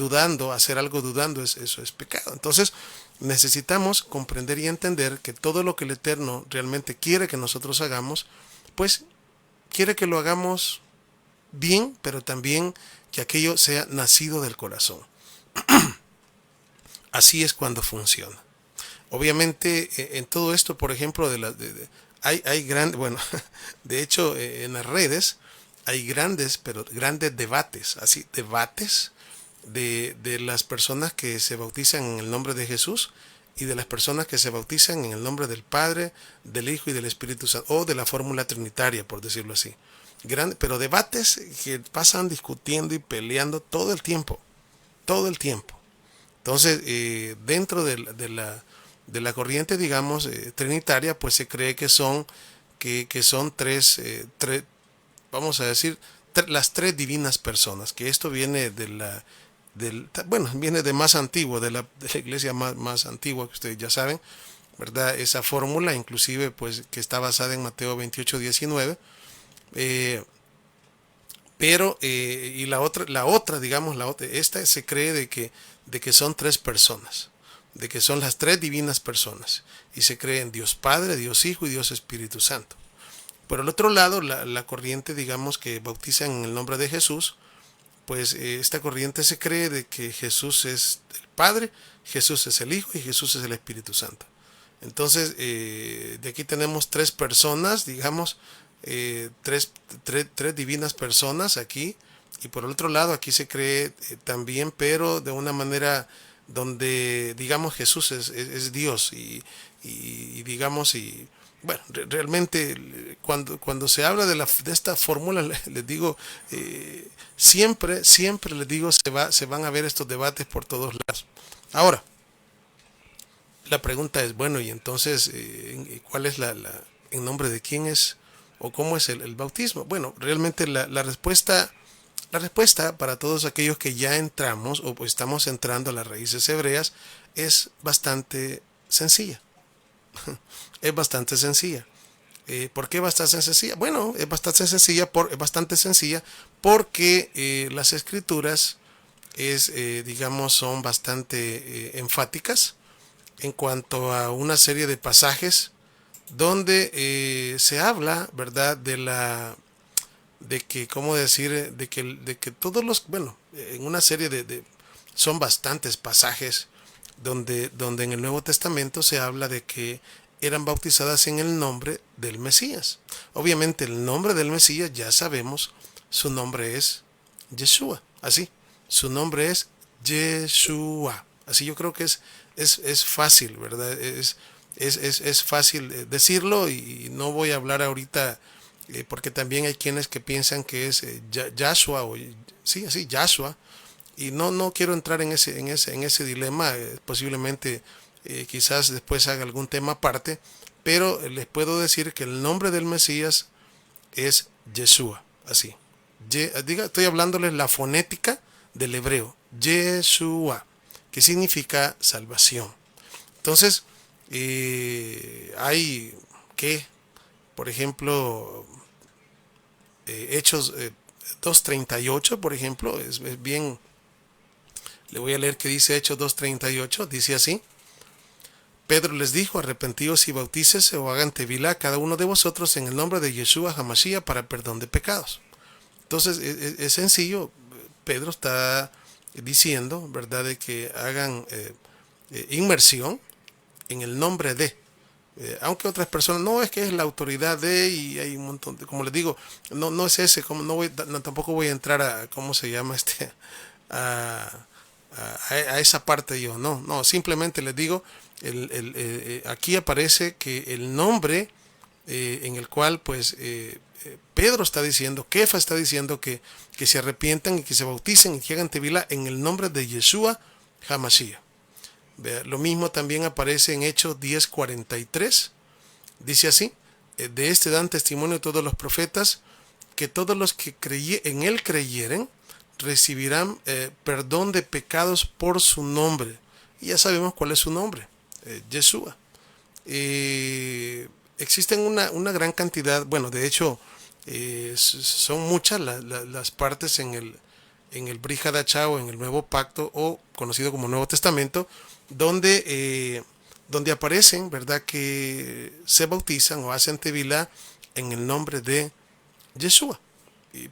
hacer algo dudando, eso es pecado. Entonces, necesitamos comprender y entender que todo lo que el Eterno realmente quiere que nosotros hagamos, pues quiere que lo hagamos bien, pero también que aquello sea nacido del corazón. Así es cuando funciona. Obviamente, en todo esto, por ejemplo, hay grandes, bueno, de hecho, en las redes hay pero grandes debates, así, debates de las personas que se bautizan en el nombre de Jesús y de las personas que se bautizan en el nombre del Padre, del Hijo y del Espíritu Santo, o de la fórmula trinitaria, por decirlo así. Pero debates que pasan discutiendo y peleando todo el tiempo, todo el tiempo. Entonces, dentro de la corriente, digamos, trinitaria, pues se cree que son vamos a decir, las tres divinas personas, que esto viene bueno, viene de más antiguo, de la iglesia más antigua, que ustedes ya saben, ¿verdad? Esa fórmula, inclusive, pues, que está basada en Mateo 28:19, pero, y digamos, esta se cree de que son tres personas, de que son las tres divinas personas, y se cree en Dios Padre, Dios Hijo y Dios Espíritu Santo. Por el otro lado, la corriente, digamos, que bautiza en el nombre de Jesús, pues esta corriente se cree de que Jesús es el Padre, Jesús es el Hijo y Jesús es el Espíritu Santo. Entonces, de aquí tenemos tres personas, digamos, tres divinas personas aquí. Y por el otro lado, aquí se cree también, pero de una manera donde, digamos, Jesús es Dios. Y digamos, bueno, realmente cuando se habla de esta fórmula, les digo, siempre les digo, se van a ver estos debates por todos lados. Ahora, la pregunta es, bueno, y entonces, ¿cuál es en nombre de quién es o cómo es el bautismo? Bueno, realmente la respuesta para todos aquellos que ya entramos o estamos entrando a las raíces hebreas es bastante sencilla. Es bastante sencilla. ¿Por qué bastante sencilla? Bueno, es bastante sencilla porque las escrituras digamos, son bastante enfáticas en cuanto a una serie de pasajes donde se habla, ¿verdad?, de que, ¿cómo decir?, de que todos bueno, en una serie son bastantes pasajes donde en el Nuevo Testamento se habla de que eran bautizadas en el nombre del Mesías. Obviamente el nombre del Mesías ya sabemos, su nombre es Yeshua, así, su nombre es Yeshua. Así yo creo que es fácil, ¿verdad? Es fácil decirlo y no voy a hablar ahorita porque también hay quienes que piensan que es Yahshua o sí, así, Yahshua. Y no quiero entrar en ese dilema, posiblemente quizás después haga algún tema aparte, pero les puedo decir que el nombre del Mesías es Yeshua, así. Estoy hablándoles la fonética del hebreo, Yeshua, que significa salvación. Entonces, hay que, por ejemplo, Hechos 2:38, por ejemplo, es bien. Le voy a leer que dice Hechos 2:38, dice así: Pedro les dijo, arrepentíos y bautícese o hagan tevilá cada uno de vosotros en el nombre de Yeshua HaMashiach para perdón de pecados. Entonces es sencillo, Pedro está diciendo, ¿verdad?, de que hagan inmersión en el nombre de, aunque otras personas, no, es que es la autoridad de, y hay un montón de, como les digo, no es ese, como tampoco voy a entrar a, ¿cómo se llama a, a esa parte yo, no, simplemente les digo, aquí aparece que el nombre en el cual pues Pedro está diciendo, Kefa está diciendo que se arrepientan y que se bauticen y que hagan tevilá en el nombre de Yeshua HaMashiach. Lo mismo también aparece en Hechos 10:43, dice así: de este dan testimonio todos los profetas, que todos los que en él creyeren recibirán perdón de pecados por su nombre. Y ya sabemos cuál es su nombre, Yeshua. Existen una gran cantidad, bueno, de hecho, son muchas las partes en el Brit Hadashah o en el Nuevo Pacto, o conocido como Nuevo Testamento, donde aparecen, ¿verdad?, que se bautizan o hacen tevilá en el nombre de Yeshua,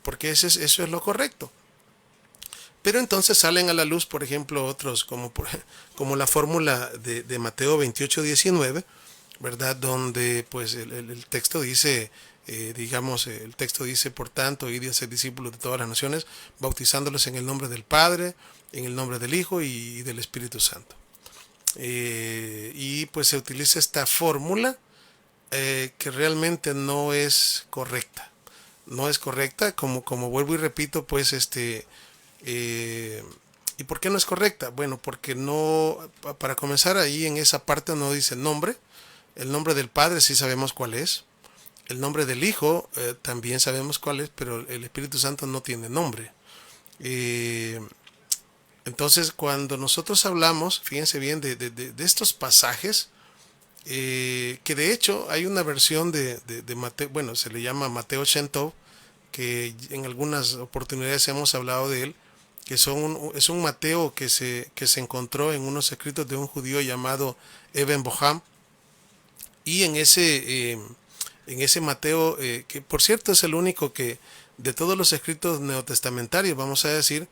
porque eso es lo correcto. Pero entonces salen a la luz, por ejemplo, otros como la fórmula de Mateo 28:19, ¿verdad?, donde pues el texto dice, digamos, el texto dice: por tanto, id y haced discípulos de todas las naciones, bautizándolos en el nombre del Padre, en el nombre del Hijo y del Espíritu Santo. Y pues se utiliza esta fórmula que realmente no es correcta. No es correcta, como vuelvo y repito, pues ¿Y por qué no es correcta? Bueno, porque no, para comenzar ahí en esa parte no dice nombre. El nombre del Padre sí sabemos cuál es. El nombre del Hijo también sabemos cuál es, pero el Espíritu Santo no tiene nombre. Eh, entonces, cuando nosotros hablamos, fíjense bien, de estos pasajes, que de hecho hay una versión de Mateo, bueno, se le llama Mateo Shentov, que en algunas oportunidades hemos hablado de él, que es un Mateo que se encontró en unos escritos de un judío llamado Eben Boham, y en ese Mateo, que por cierto es el único que de todos los escritos neotestamentarios, vamos a decir,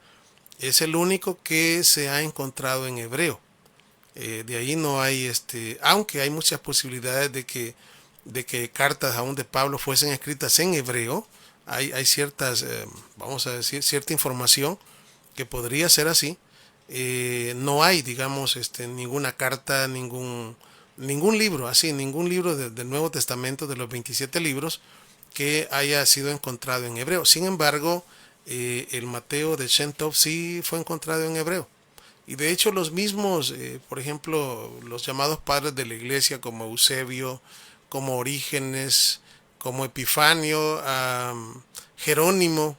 es el único que se ha encontrado en hebreo. De ahí no hay, aunque hay muchas posibilidades de que cartas aún de Pablo fuesen escritas en hebreo, hay ciertas, vamos a decir, cierta información que podría ser así. No hay, digamos, ninguna carta, ningún libro, así, ningún libro del Nuevo Testamento, de los 27 libros, que haya sido encontrado en hebreo. Sin embargo, el Mateo de Shentov sí fue encontrado en hebreo. Y de hecho los mismos, por ejemplo, los llamados padres de la iglesia como Eusebio, como Orígenes, como Epifanio, Jerónimo,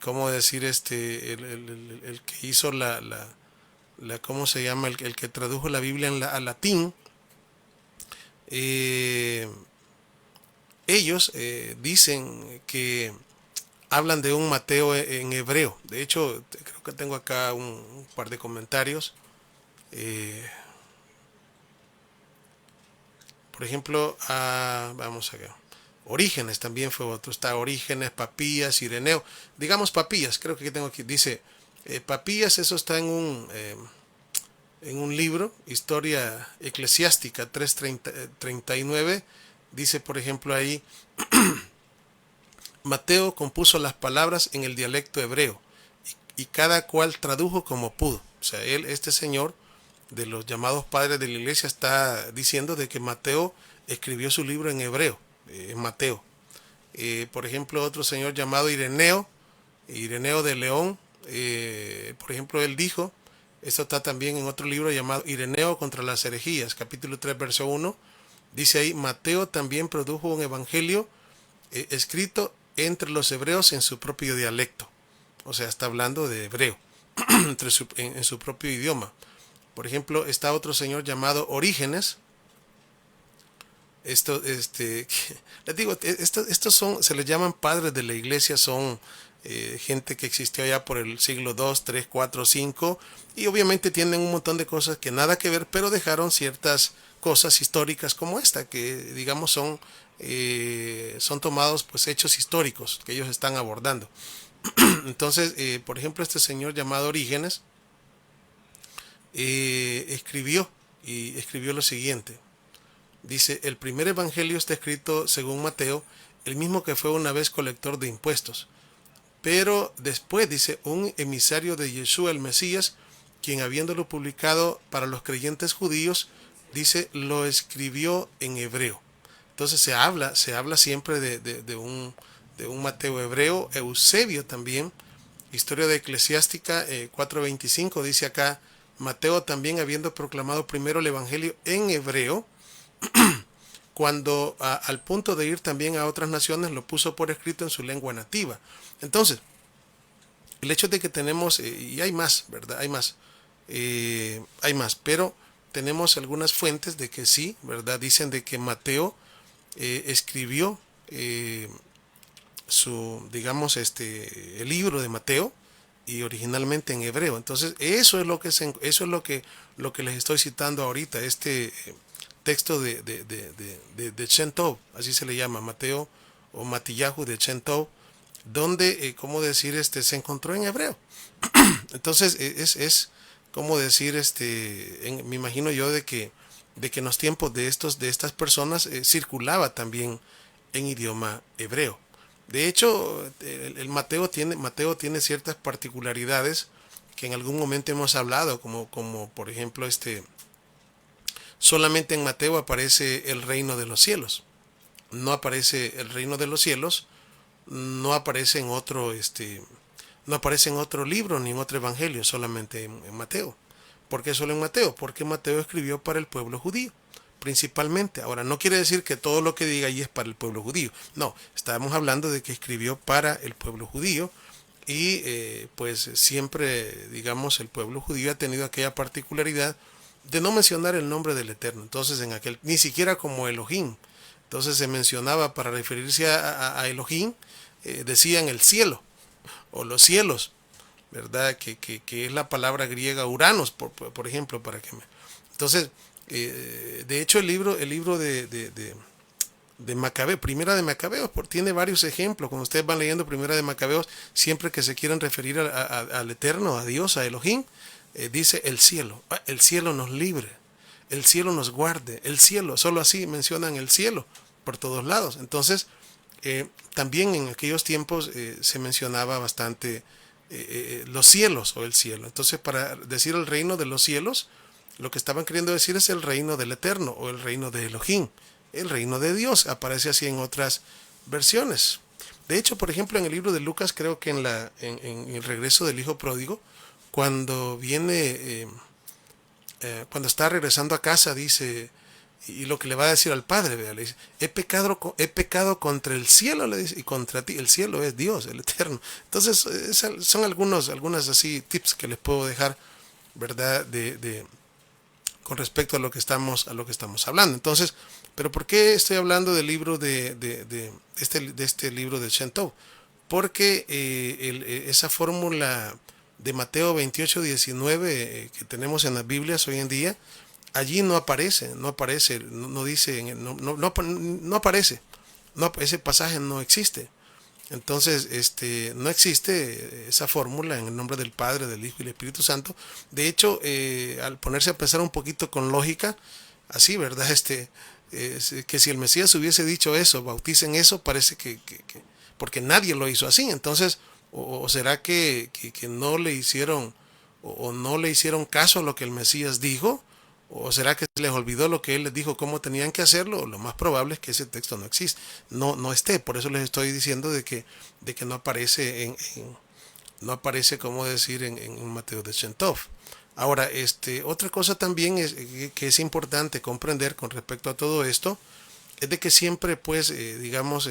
¿cómo decir? El que hizo ¿cómo se llama? El que tradujo la Biblia al latín. Eh, Ellos dicen que hablan de un Mateo en hebreo. De hecho, creo que tengo acá un par de comentarios. Eh, por ejemplo, vamos acá. Orígenes también fue otro. Está Orígenes, Papías, Ireneo. Digamos Papías, creo que tengo aquí. Dice, Papías, eso está en un libro, Historia Eclesiástica 339. Dice, por ejemplo, ahí, Mateo compuso las palabras en el dialecto hebreo y cada cual tradujo como pudo. O sea, este señor de los llamados padres de la iglesia está diciendo de que Mateo escribió su libro en hebreo, en Mateo. Por ejemplo, otro señor llamado Ireneo de León, por ejemplo, él dijo, esto está también en otro libro llamado Ireneo contra las herejías, capítulo 3, verso 1, dice ahí, Mateo también produjo un evangelio escrito entre los hebreos en su propio dialecto. O sea, está hablando de hebreo, en su propio idioma. Por ejemplo, está otro señor llamado Orígenes. Les digo, estos se les llaman padres de la iglesia, son gente que existió ya por el siglo 2, 3, 4, 5, y obviamente tienen un montón de cosas que nada que ver, pero dejaron ciertas cosas históricas como esta, que digamos son tomados pues hechos históricos que ellos están abordando. Entonces, por ejemplo, este señor llamado Orígenes escribió lo siguiente. Dice, el primer evangelio está escrito según Mateo, el mismo que fue una vez colector de impuestos. Pero después dice, un emisario de Yeshua el Mesías, quien habiéndolo publicado para los creyentes judíos, dice, lo escribió en hebreo. Entonces se habla siempre de un Mateo hebreo. Eusebio también, Historia de Eclesiástica 4:25, dice acá, Mateo también habiendo proclamado primero el evangelio en hebreo, cuando al punto de ir también a otras naciones lo puso por escrito en su lengua nativa. Entonces, el hecho de que tenemos, y hay más, ¿verdad? Hay más, pero tenemos algunas fuentes de que sí, ¿verdad? Dicen de que Mateo escribió digamos, el libro de Mateo y originalmente en hebreo. Entonces, eso es lo que les estoy citando ahorita, texto de Shentov, así se le llama, Mateo o Matillahu de Shentov, donde, ¿cómo decir? Se encontró en hebreo. Entonces, es como decir, me imagino yo de que en los tiempos de estas personas circulaba también en idioma hebreo. De hecho, el Mateo tiene ciertas particularidades que en algún momento hemos hablado, como por ejemplo, solamente en Mateo aparece el reino de los cielos. No aparece el reino de los cielos, no aparece en otro No aparece en otro libro ni en otro evangelio, solamente en Mateo. ¿Por qué solo en Mateo? Porque Mateo escribió para el pueblo judío, principalmente. Ahora, no quiere decir que todo lo que diga ahí es para el pueblo judío. No, estábamos hablando de que escribió para el pueblo judío y pues siempre, digamos, el pueblo judío ha tenido aquella particularidad de no mencionar el nombre del Eterno. Entonces, en aquel, ni siquiera como Elohim. Entonces se mencionaba para referirse a Elohim, decían el cielo o los cielos, ¿verdad? Que es la palabra griega Uranos, por ejemplo, para que me... Entonces, de hecho, el libro de Macabeo, Primera de Macabeos, tiene varios ejemplos. Cuando ustedes van leyendo Primera de Macabeos, siempre que se quieran referir al Eterno, a Dios, a Elohim, dice el cielo nos libre, el cielo nos guarde, el cielo, solo así mencionan el cielo por todos lados. Entonces, también en aquellos tiempos se mencionaba bastante los cielos o el cielo. Entonces, para decir el reino de los cielos, lo que estaban queriendo decir es el reino del Eterno o el reino de Elohim. El reino de Dios aparece así en otras versiones. De hecho, por ejemplo, en el libro de Lucas, creo que en el regreso del hijo pródigo, cuando viene, cuando está regresando a casa, dice, y lo que le va a decir al padre, vea, le dice, he pecado contra el cielo, le dice, y contra ti. El cielo es Dios, el Eterno. Entonces, son algunas así tips que les puedo dejar, ¿verdad? Con respecto a lo que estamos hablando. Entonces, pero ¿por qué estoy hablando del libro de este libro de Shentou? Porque esa fórmula de Mateo 28:19 que tenemos en las Biblias hoy en día, allí no aparece, no dice, no aparece, no, ese pasaje no existe. Entonces, no existe esa fórmula en el nombre del Padre, del Hijo y del Espíritu Santo. De hecho, al ponerse a pensar un poquito con lógica, así, ¿verdad? Que si el Mesías hubiese dicho eso, bauticen eso, parece porque nadie lo hizo así. Entonces, o será que no le hicieron, o no le hicieron caso a lo que el Mesías dijo, o será que se les olvidó lo que él les dijo, cómo tenían que hacerlo. Lo más probable es que ese texto no existe, no esté. Por eso les estoy diciendo de que no aparece no aparece, como decir, en un Mateo de Shentov. Ahora, otra cosa también es que es importante comprender con respecto a todo esto, es de que siempre, pues, digamos,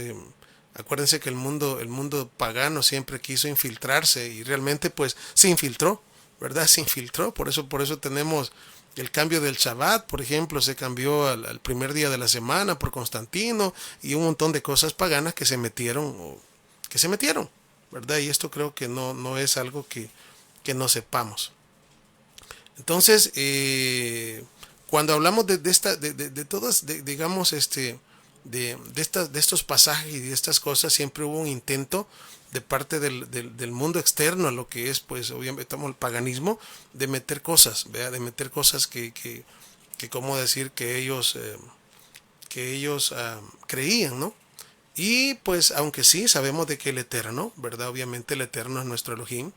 acuérdense que el mundo pagano siempre quiso infiltrarse y realmente, pues, se infiltró, ¿verdad? Se infiltró. Por eso tenemos el cambio del Shabbat, por ejemplo, se cambió al primer día de la semana por Constantino y un montón de cosas paganas que se metieron, ¿verdad? Y esto creo que no es algo que no sepamos. Entonces, cuando hablamos de todas, digamos, de estos pasajes y de estas cosas, siempre hubo un intento de parte del mundo externo a lo que es, pues, obviamente, estamos el paganismo, de meter cosas, ¿verdad? De meter cosas que cómo decir, que ellos creían, ¿no? Y pues, aunque sí sabemos de que el Eterno, ¿verdad? Obviamente el Eterno es nuestro Elohim,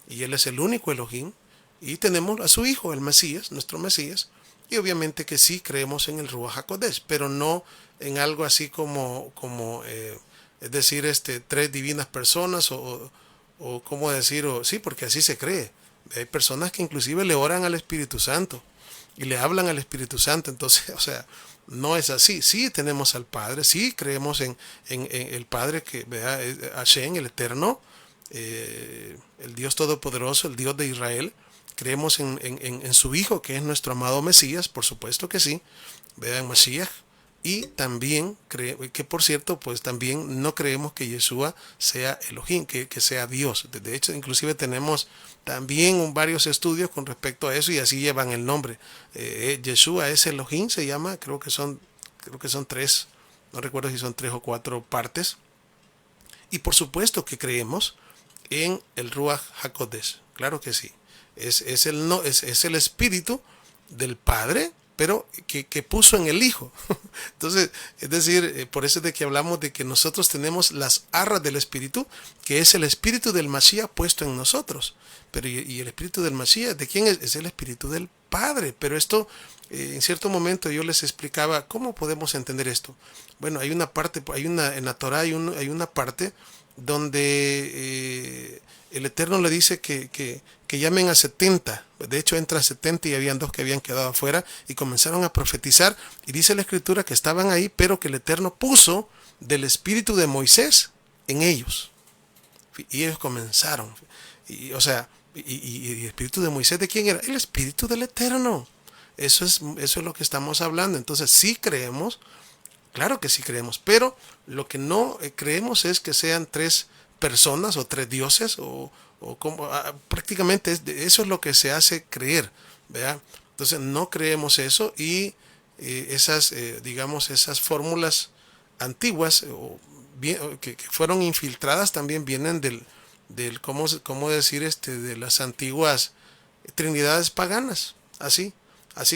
y Él es el único Elohim, y tenemos a su Hijo, el Mesías, nuestro Mesías, y obviamente que sí creemos en el Ruach HaKodesh, pero no en algo así como es decir, tres divinas personas o cómo decir, sí, porque así se cree. Hay personas que inclusive le oran al Espíritu Santo y le hablan al Espíritu Santo. Entonces, o sea, no es así. Sí tenemos al Padre, sí creemos en el Padre, que vea, Hashem, el Eterno, el Dios Todopoderoso, el Dios de Israel. Creemos en su Hijo, que es nuestro amado Mesías, por supuesto que sí, vea, en Mashiach. Y también, que por cierto, pues también no creemos que Yeshua sea Elohim, que sea Dios. De hecho, inclusive tenemos también varios estudios con respecto a eso y así llevan el nombre. Yeshua es Elohim, se llama, creo que son tres, no recuerdo si son 3 o 4 partes. Y por supuesto que creemos en el Ruach HaKodesh, claro que sí. Es el espíritu del Padre, pero que puso en el Hijo. Entonces, es decir, por eso es de que hablamos de que nosotros tenemos las arras del Espíritu, que es el Espíritu del Mashiach puesto en nosotros. Pero y el Espíritu del Mashiach, ¿de quién es? Es el Espíritu del Padre. Pero esto, en cierto momento yo les explicaba cómo podemos entender esto. Bueno, hay una parte, en la Torah hay una parte donde el Eterno le dice que llamen a 70. De hecho entra 70 y habían 2 que habían quedado afuera y comenzaron a profetizar. Y dice la Escritura que estaban ahí, pero que el Eterno puso del espíritu de Moisés en ellos. Y ellos comenzaron. Y, o sea, y el espíritu de Moisés, ¿de quién era? El espíritu del Eterno. Eso es lo que estamos hablando. Entonces sí creemos, claro que sí creemos, pero lo que no creemos es que sean 3 personas o 3 dioses o como, prácticamente eso es lo que se hace creer, ¿verdad? Entonces no creemos eso y esas, digamos, esas fórmulas antiguas que fueron infiltradas también vienen del cómo decir, de las antiguas trinidades paganas, así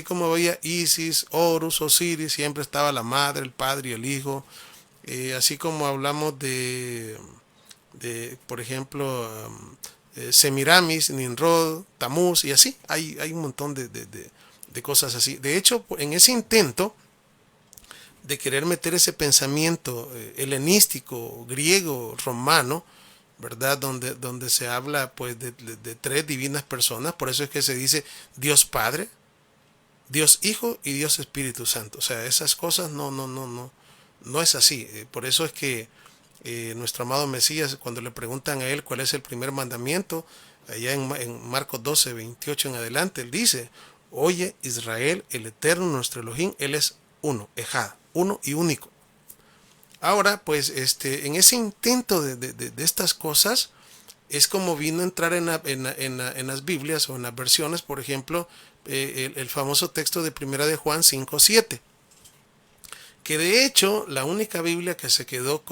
como veía Isis, Horus, Osiris, siempre estaba la madre, el padre y el hijo, así como hablamos de por ejemplo, Semiramis, Nimrod, Tamuz y así, hay un montón de cosas así. De hecho, en ese intento de querer meter ese pensamiento helenístico, griego, romano, ¿verdad? Donde se habla pues de 3 divinas personas, por eso es que se dice Dios Padre, Dios Hijo y Dios Espíritu Santo. O sea, esas cosas no es así. Por eso es que nuestro amado Mesías, cuando le preguntan a él cuál es el primer mandamiento, allá en Marcos 12, 28 en adelante, él dice: oye Israel, el Eterno, nuestro Elohim, él es uno, Ejad, uno y único. Ahora, pues, en ese intento de estas cosas, es como vino a entrar en las Biblias o en las versiones, por ejemplo, el famoso texto de Primera de Juan 5:7, que de hecho la única Biblia que se quedó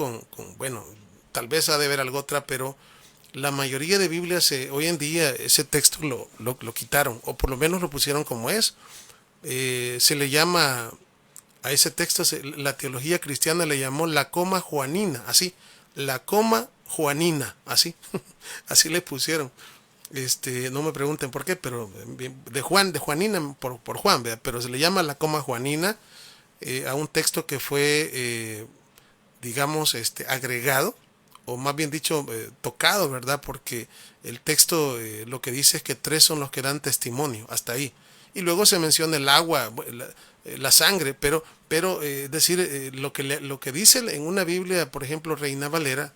bueno, tal vez ha de haber algo otra, pero la mayoría de Biblias hoy en día ese texto lo quitaron, o por lo menos lo pusieron como es. Se le llama a ese texto, la teología cristiana le llamó la coma juanina, así, la coma juanina, así, así le pusieron. No me pregunten por qué, pero de Juanina por Juan, ¿verdad? Pero se le llama la coma juanina a un texto que fue, digamos, agregado, o más bien dicho, tocado, ¿verdad? Porque el texto lo que dice es que 3 son los que dan testimonio, hasta ahí. Y luego se menciona el agua, la sangre, pero decir, lo que dice en una Biblia, por ejemplo, Reina Valera,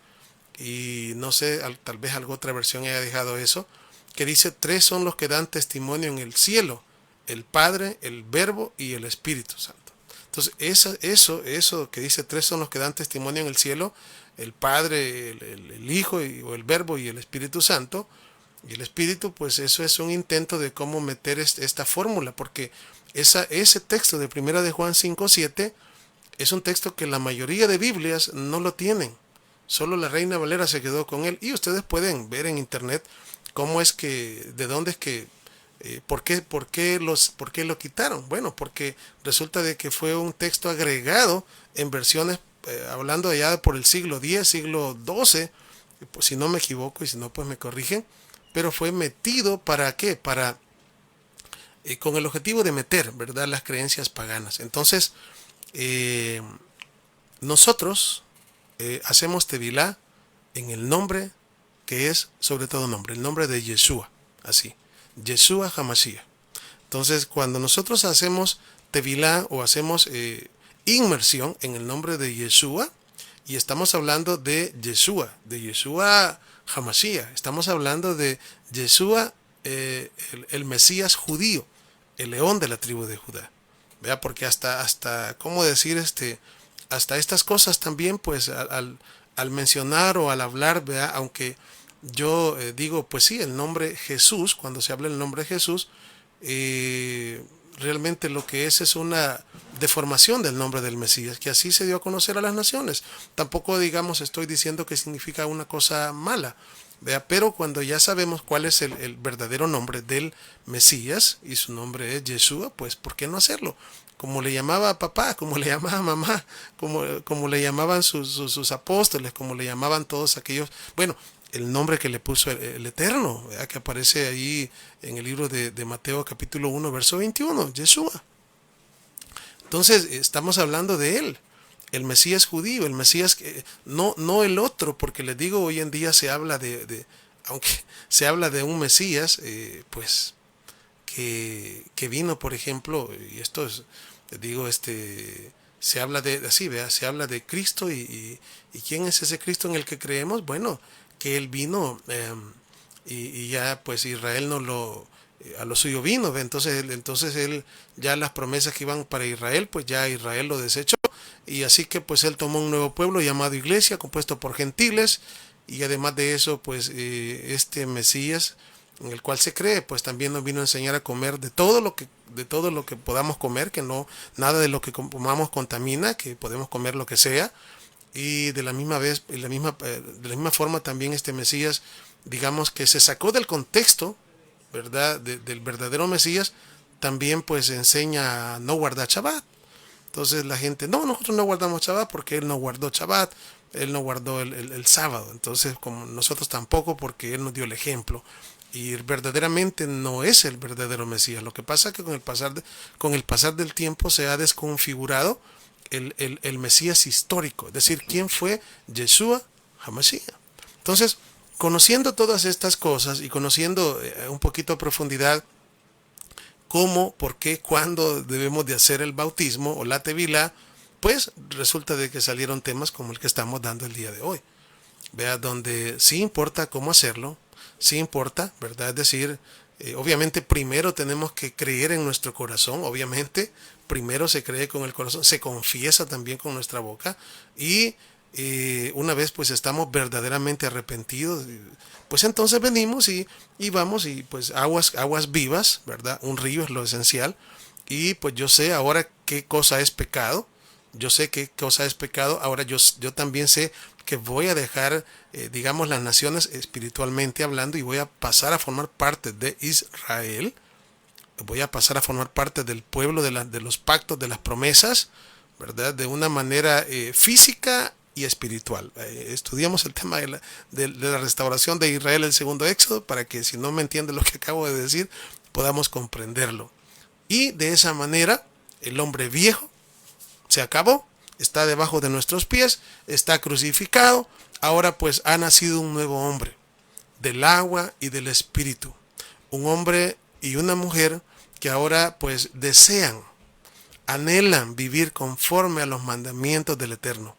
y no sé, tal vez alguna otra versión haya dejado eso, que dice 3 son los que dan testimonio en el cielo: el Padre, el Verbo y el Espíritu Santo. Entonces, eso que dice 3 son los que dan testimonio en el cielo: el Padre, el Hijo o el Verbo y el Espíritu Santo. Y el Espíritu, pues eso es un intento de cómo meter esta fórmula, porque ese texto de Primera de Juan 5:7 es un texto que la mayoría de Biblias no lo tienen. Solo la Reina Valera se quedó con él. Y ustedes pueden ver en internet cómo es que, de dónde es que, por qué lo quitaron. Bueno, porque resulta de que fue un texto agregado en versiones, hablando allá por el siglo X, siglo XII, pues, si no me equivoco, y si no, pues me corrigen. Pero fue metido ¿para qué? Con el objetivo de meter, ¿verdad?, las creencias paganas. Entonces, nosotros hacemos tevilá en el nombre que es sobre todo nombre, el nombre de Yeshua, así, Yeshua Hamashiach. Entonces, cuando nosotros hacemos tevilá o hacemos inmersión en el nombre de Yeshua, y estamos hablando de Yeshua Hamashiach, estamos hablando de Yeshua, el Mesías judío, el león de la tribu de Judá. ¿Vea? Porque hasta ¿cómo decir? Hasta estas cosas también, pues al mencionar o al hablar, ¿vea? Aunque yo digo, pues sí, el nombre Jesús, cuando se habla el nombre Jesús, realmente lo que es una deformación del nombre del Mesías, que así se dio a conocer a las naciones. Tampoco, digamos, estoy diciendo que significa una cosa mala, ¿vea? Pero cuando ya sabemos cuál es el verdadero nombre del Mesías, y su nombre es Yeshua, pues ¿por qué no hacerlo? Como le llamaba papá, como le llamaba mamá, como le llamaban sus apóstoles, como le llamaban todos aquellos, bueno, el nombre que le puso el Eterno, ¿verdad?, que aparece ahí en el libro de Mateo capítulo 1, verso 21, Yeshua. Entonces, estamos hablando de él. el Mesías judío, el Mesías, no el otro, porque les digo, hoy en día se habla aunque se habla de un Mesías, pues que vino, por ejemplo, y esto es, les digo, se habla de, así, vea, se habla de Cristo y ¿quién es ese Cristo en el que creemos? Bueno, que Él vino y ya pues Israel no lo, a lo suyo vino, ¿ve? Entonces él, ya las promesas que iban para Israel, pues ya Israel lo desechó y así que pues Él tomó un nuevo pueblo llamado Iglesia, compuesto por gentiles y además de eso, pues este Mesías en el cual se cree, pues también nos vino a enseñar a comer de todo lo que podamos comer, que no nada de lo que comamos contamina, que podemos comer lo que sea y de la misma vez, de la misma forma también este Mesías, digamos que se sacó del contexto, ¿verdad? Del verdadero Mesías, también pues enseña a no guardar Shabbat. Entonces la gente, no, nosotros no guardamos Shabbat porque Él no guardó Shabbat, Él no guardó el sábado. Entonces, como nosotros tampoco, porque Él nos dio el ejemplo. Y verdaderamente no es el verdadero Mesías. Lo que pasa es que con el pasar del tiempo se ha desconfigurado el Mesías histórico. Es decir, ¿quién fue Yeshua HaMashiach? Entonces, conociendo todas estas cosas y conociendo un poquito a profundidad cómo, por qué, cuándo debemos de hacer el bautismo o la tevilá, pues resulta de que salieron temas como el que estamos dando el día de hoy. Vea, donde sí importa cómo hacerlo, sí importa, ¿verdad? Es decir, obviamente primero tenemos que creer en nuestro corazón, obviamente, primero se cree con el corazón, se confiesa también con nuestra boca y una vez pues estamos verdaderamente arrepentidos, pues entonces venimos y vamos y pues aguas vivas, ¿verdad? Un río es lo esencial y pues yo sé ahora qué cosa es pecado, yo sé qué cosa es pecado, ahora yo también sé que voy a dejar, digamos, las naciones espiritualmente hablando y voy a pasar a formar parte de Israel, voy a pasar a formar parte del pueblo de los pactos, de las promesas, ¿verdad? De una manera física y espiritual. Estudiamos el tema de la restauración de Israel, el segundo éxodo, para que si no me entiende lo que acabo de decir, podamos comprenderlo. Y de esa manera, el hombre viejo se acabó, está debajo de nuestros pies, está crucificado, ahora pues ha nacido un nuevo hombre, del agua y del espíritu. Un hombre y una mujer que ahora pues desean, anhelan vivir conforme a los mandamientos del Eterno.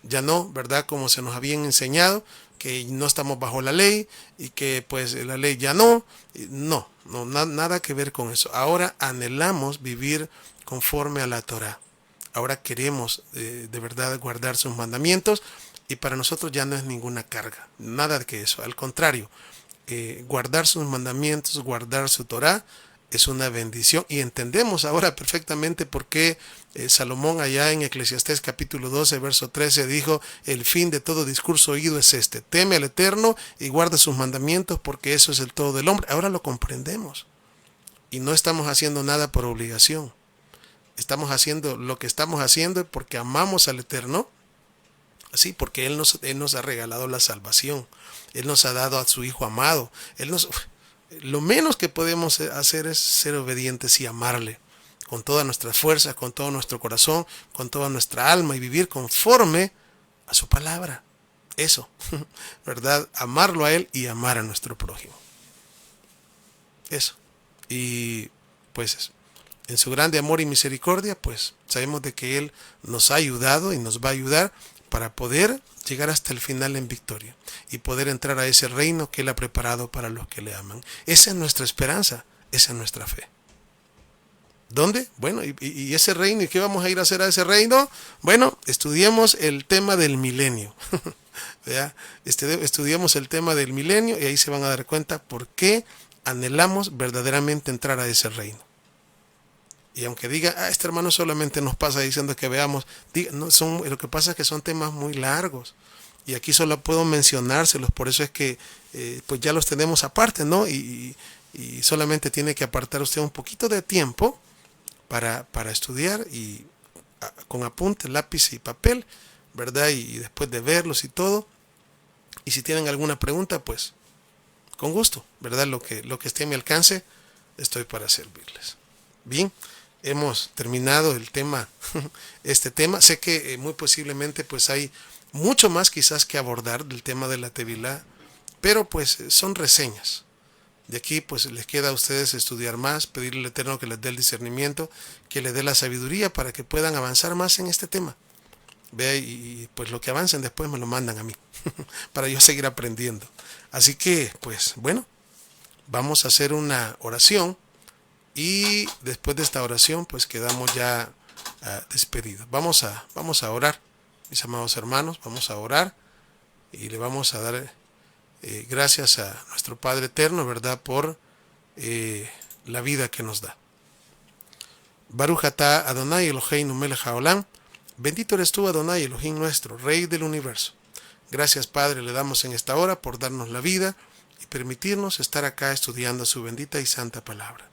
Ya no, ¿verdad? Como se nos habían enseñado, que no estamos bajo la ley y que pues la ley ya no. Nada que ver con eso. Ahora anhelamos vivir conforme a la Torah. Ahora queremos de verdad guardar sus mandamientos y para nosotros ya no es ninguna carga, nada que eso. Al contrario, guardar sus mandamientos, guardar su Torah es una bendición y entendemos ahora perfectamente por qué Salomón allá en Eclesiastés capítulo 12 verso 13 dijo: el fin de todo discurso oído es este, teme al Eterno y guarda sus mandamientos porque eso es el todo del hombre. Ahora lo comprendemos y no estamos haciendo nada por obligación. Estamos haciendo lo que estamos haciendo porque amamos al Eterno, así, porque Él nos ha regalado la salvación, Él nos ha dado a su Hijo amado, lo menos que podemos hacer es ser obedientes y amarle con todas nuestras fuerzas, con todo nuestro corazón, con toda nuestra alma y vivir conforme a su palabra. Eso, ¿verdad? Amarlo a Él y amar a nuestro prójimo. Eso. Y pues en su grande amor y misericordia, pues sabemos de que Él nos ha ayudado y nos va a ayudar para poder llegar hasta el final en victoria y poder entrar a ese reino que Él ha preparado para los que le aman. Esa es nuestra esperanza, esa es nuestra fe. ¿Dónde? Bueno, y ese reino, ¿y qué vamos a ir a hacer a ese reino? Bueno, estudiemos el tema del milenio. Estudiamos el tema del milenio y ahí se van a dar cuenta por qué anhelamos verdaderamente entrar a ese reino. Y aunque diga, este hermano solamente nos pasa diciendo que veamos, lo que pasa es que son temas muy largos. Y aquí solo puedo mencionárselos, por eso es que pues ya los tenemos aparte, ¿no? Y solamente tiene que apartar usted un poquito de tiempo para estudiar y con apunte, lápiz y papel, ¿verdad? Y después de verlos y todo. Y si tienen alguna pregunta, pues con gusto, ¿verdad? Lo que esté a mi alcance, estoy para servirles. Bien. hemos terminado el tema, este tema. Sé que muy posiblemente pues hay mucho más quizás que abordar del tema de la Tevilá, pero pues son reseñas. De aquí pues les queda a ustedes estudiar más, pedirle al Eterno que les dé el discernimiento, que les dé la sabiduría para que puedan avanzar más en este tema. Vea, y pues lo que avancen después me lo mandan a mí, para yo seguir aprendiendo. Así que pues bueno, vamos a hacer una oración y después de esta oración pues quedamos ya despedidos. Vamos a orar, mis amados hermanos, vamos a orar y le vamos a dar gracias a nuestro Padre Eterno, ¿verdad? Por la vida que nos da. Baruch atah Adonai Eloheinu melech haolam. Bendito eres tú, Adonai Elohim nuestro, Rey del universo. Gracias, Padre, le damos en esta hora por darnos la vida y permitirnos estar acá estudiando su bendita y santa palabra.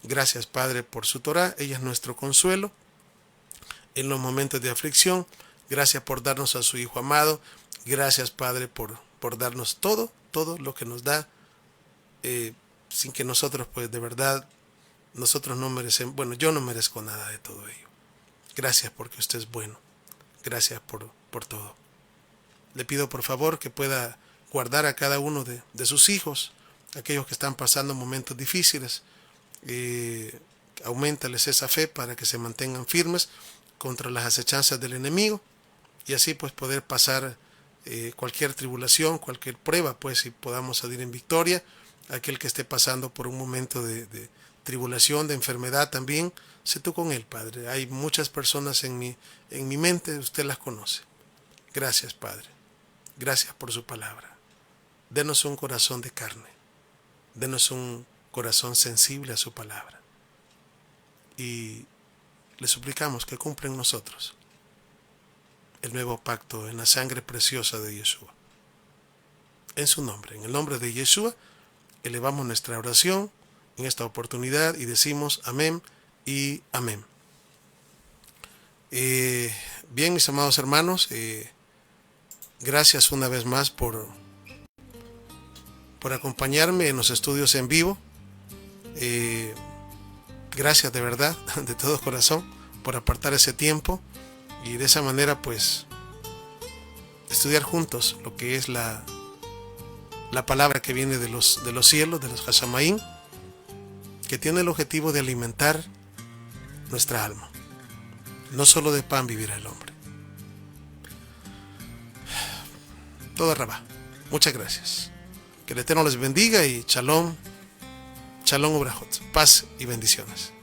Gracias, Padre, por su Torah. Ella es nuestro consuelo en los momentos de aflicción. Gracias por darnos a su Hijo amado. Gracias, Padre, por darnos todo lo que nos da, sin que nosotros, pues de verdad, nosotros no merecemos, bueno, yo no merezco nada de todo ello. Gracias porque usted es bueno. Gracias por todo. Le pido por favor que pueda guardar a cada uno de sus hijos, aquellos que están pasando momentos difíciles. Auméntales esa fe para que se mantengan firmes contra las acechanzas del enemigo y así pues poder pasar cualquier tribulación, cualquier prueba, pues y podamos salir en victoria. Aquel que esté pasando por un momento de tribulación, de enfermedad también, sé tú con él, Padre. Hay muchas personas en mi mente, usted las conoce. Gracias, Padre. Gracias por su palabra. Denos un corazón de carne. Denos un corazón sensible a su palabra. Y le suplicamos que cumpla en nosotros el nuevo pacto en la sangre preciosa de Yeshua. En su nombre, en el nombre de Yeshua, elevamos nuestra oración en esta oportunidad y decimos amén y amén. Bien, mis amados hermanos, gracias una vez más por acompañarme en los estudios en vivo. Gracias de verdad, de todo corazón, por apartar ese tiempo y de esa manera pues estudiar juntos lo que es la palabra que viene de los cielos, de los Hashamaim, que tiene el objetivo de alimentar nuestra alma. No solo de pan vivirá el hombre. Todo Rabá. Muchas gracias. Que el Eterno les bendiga y shalom, shalom ubrajot, paz y bendiciones.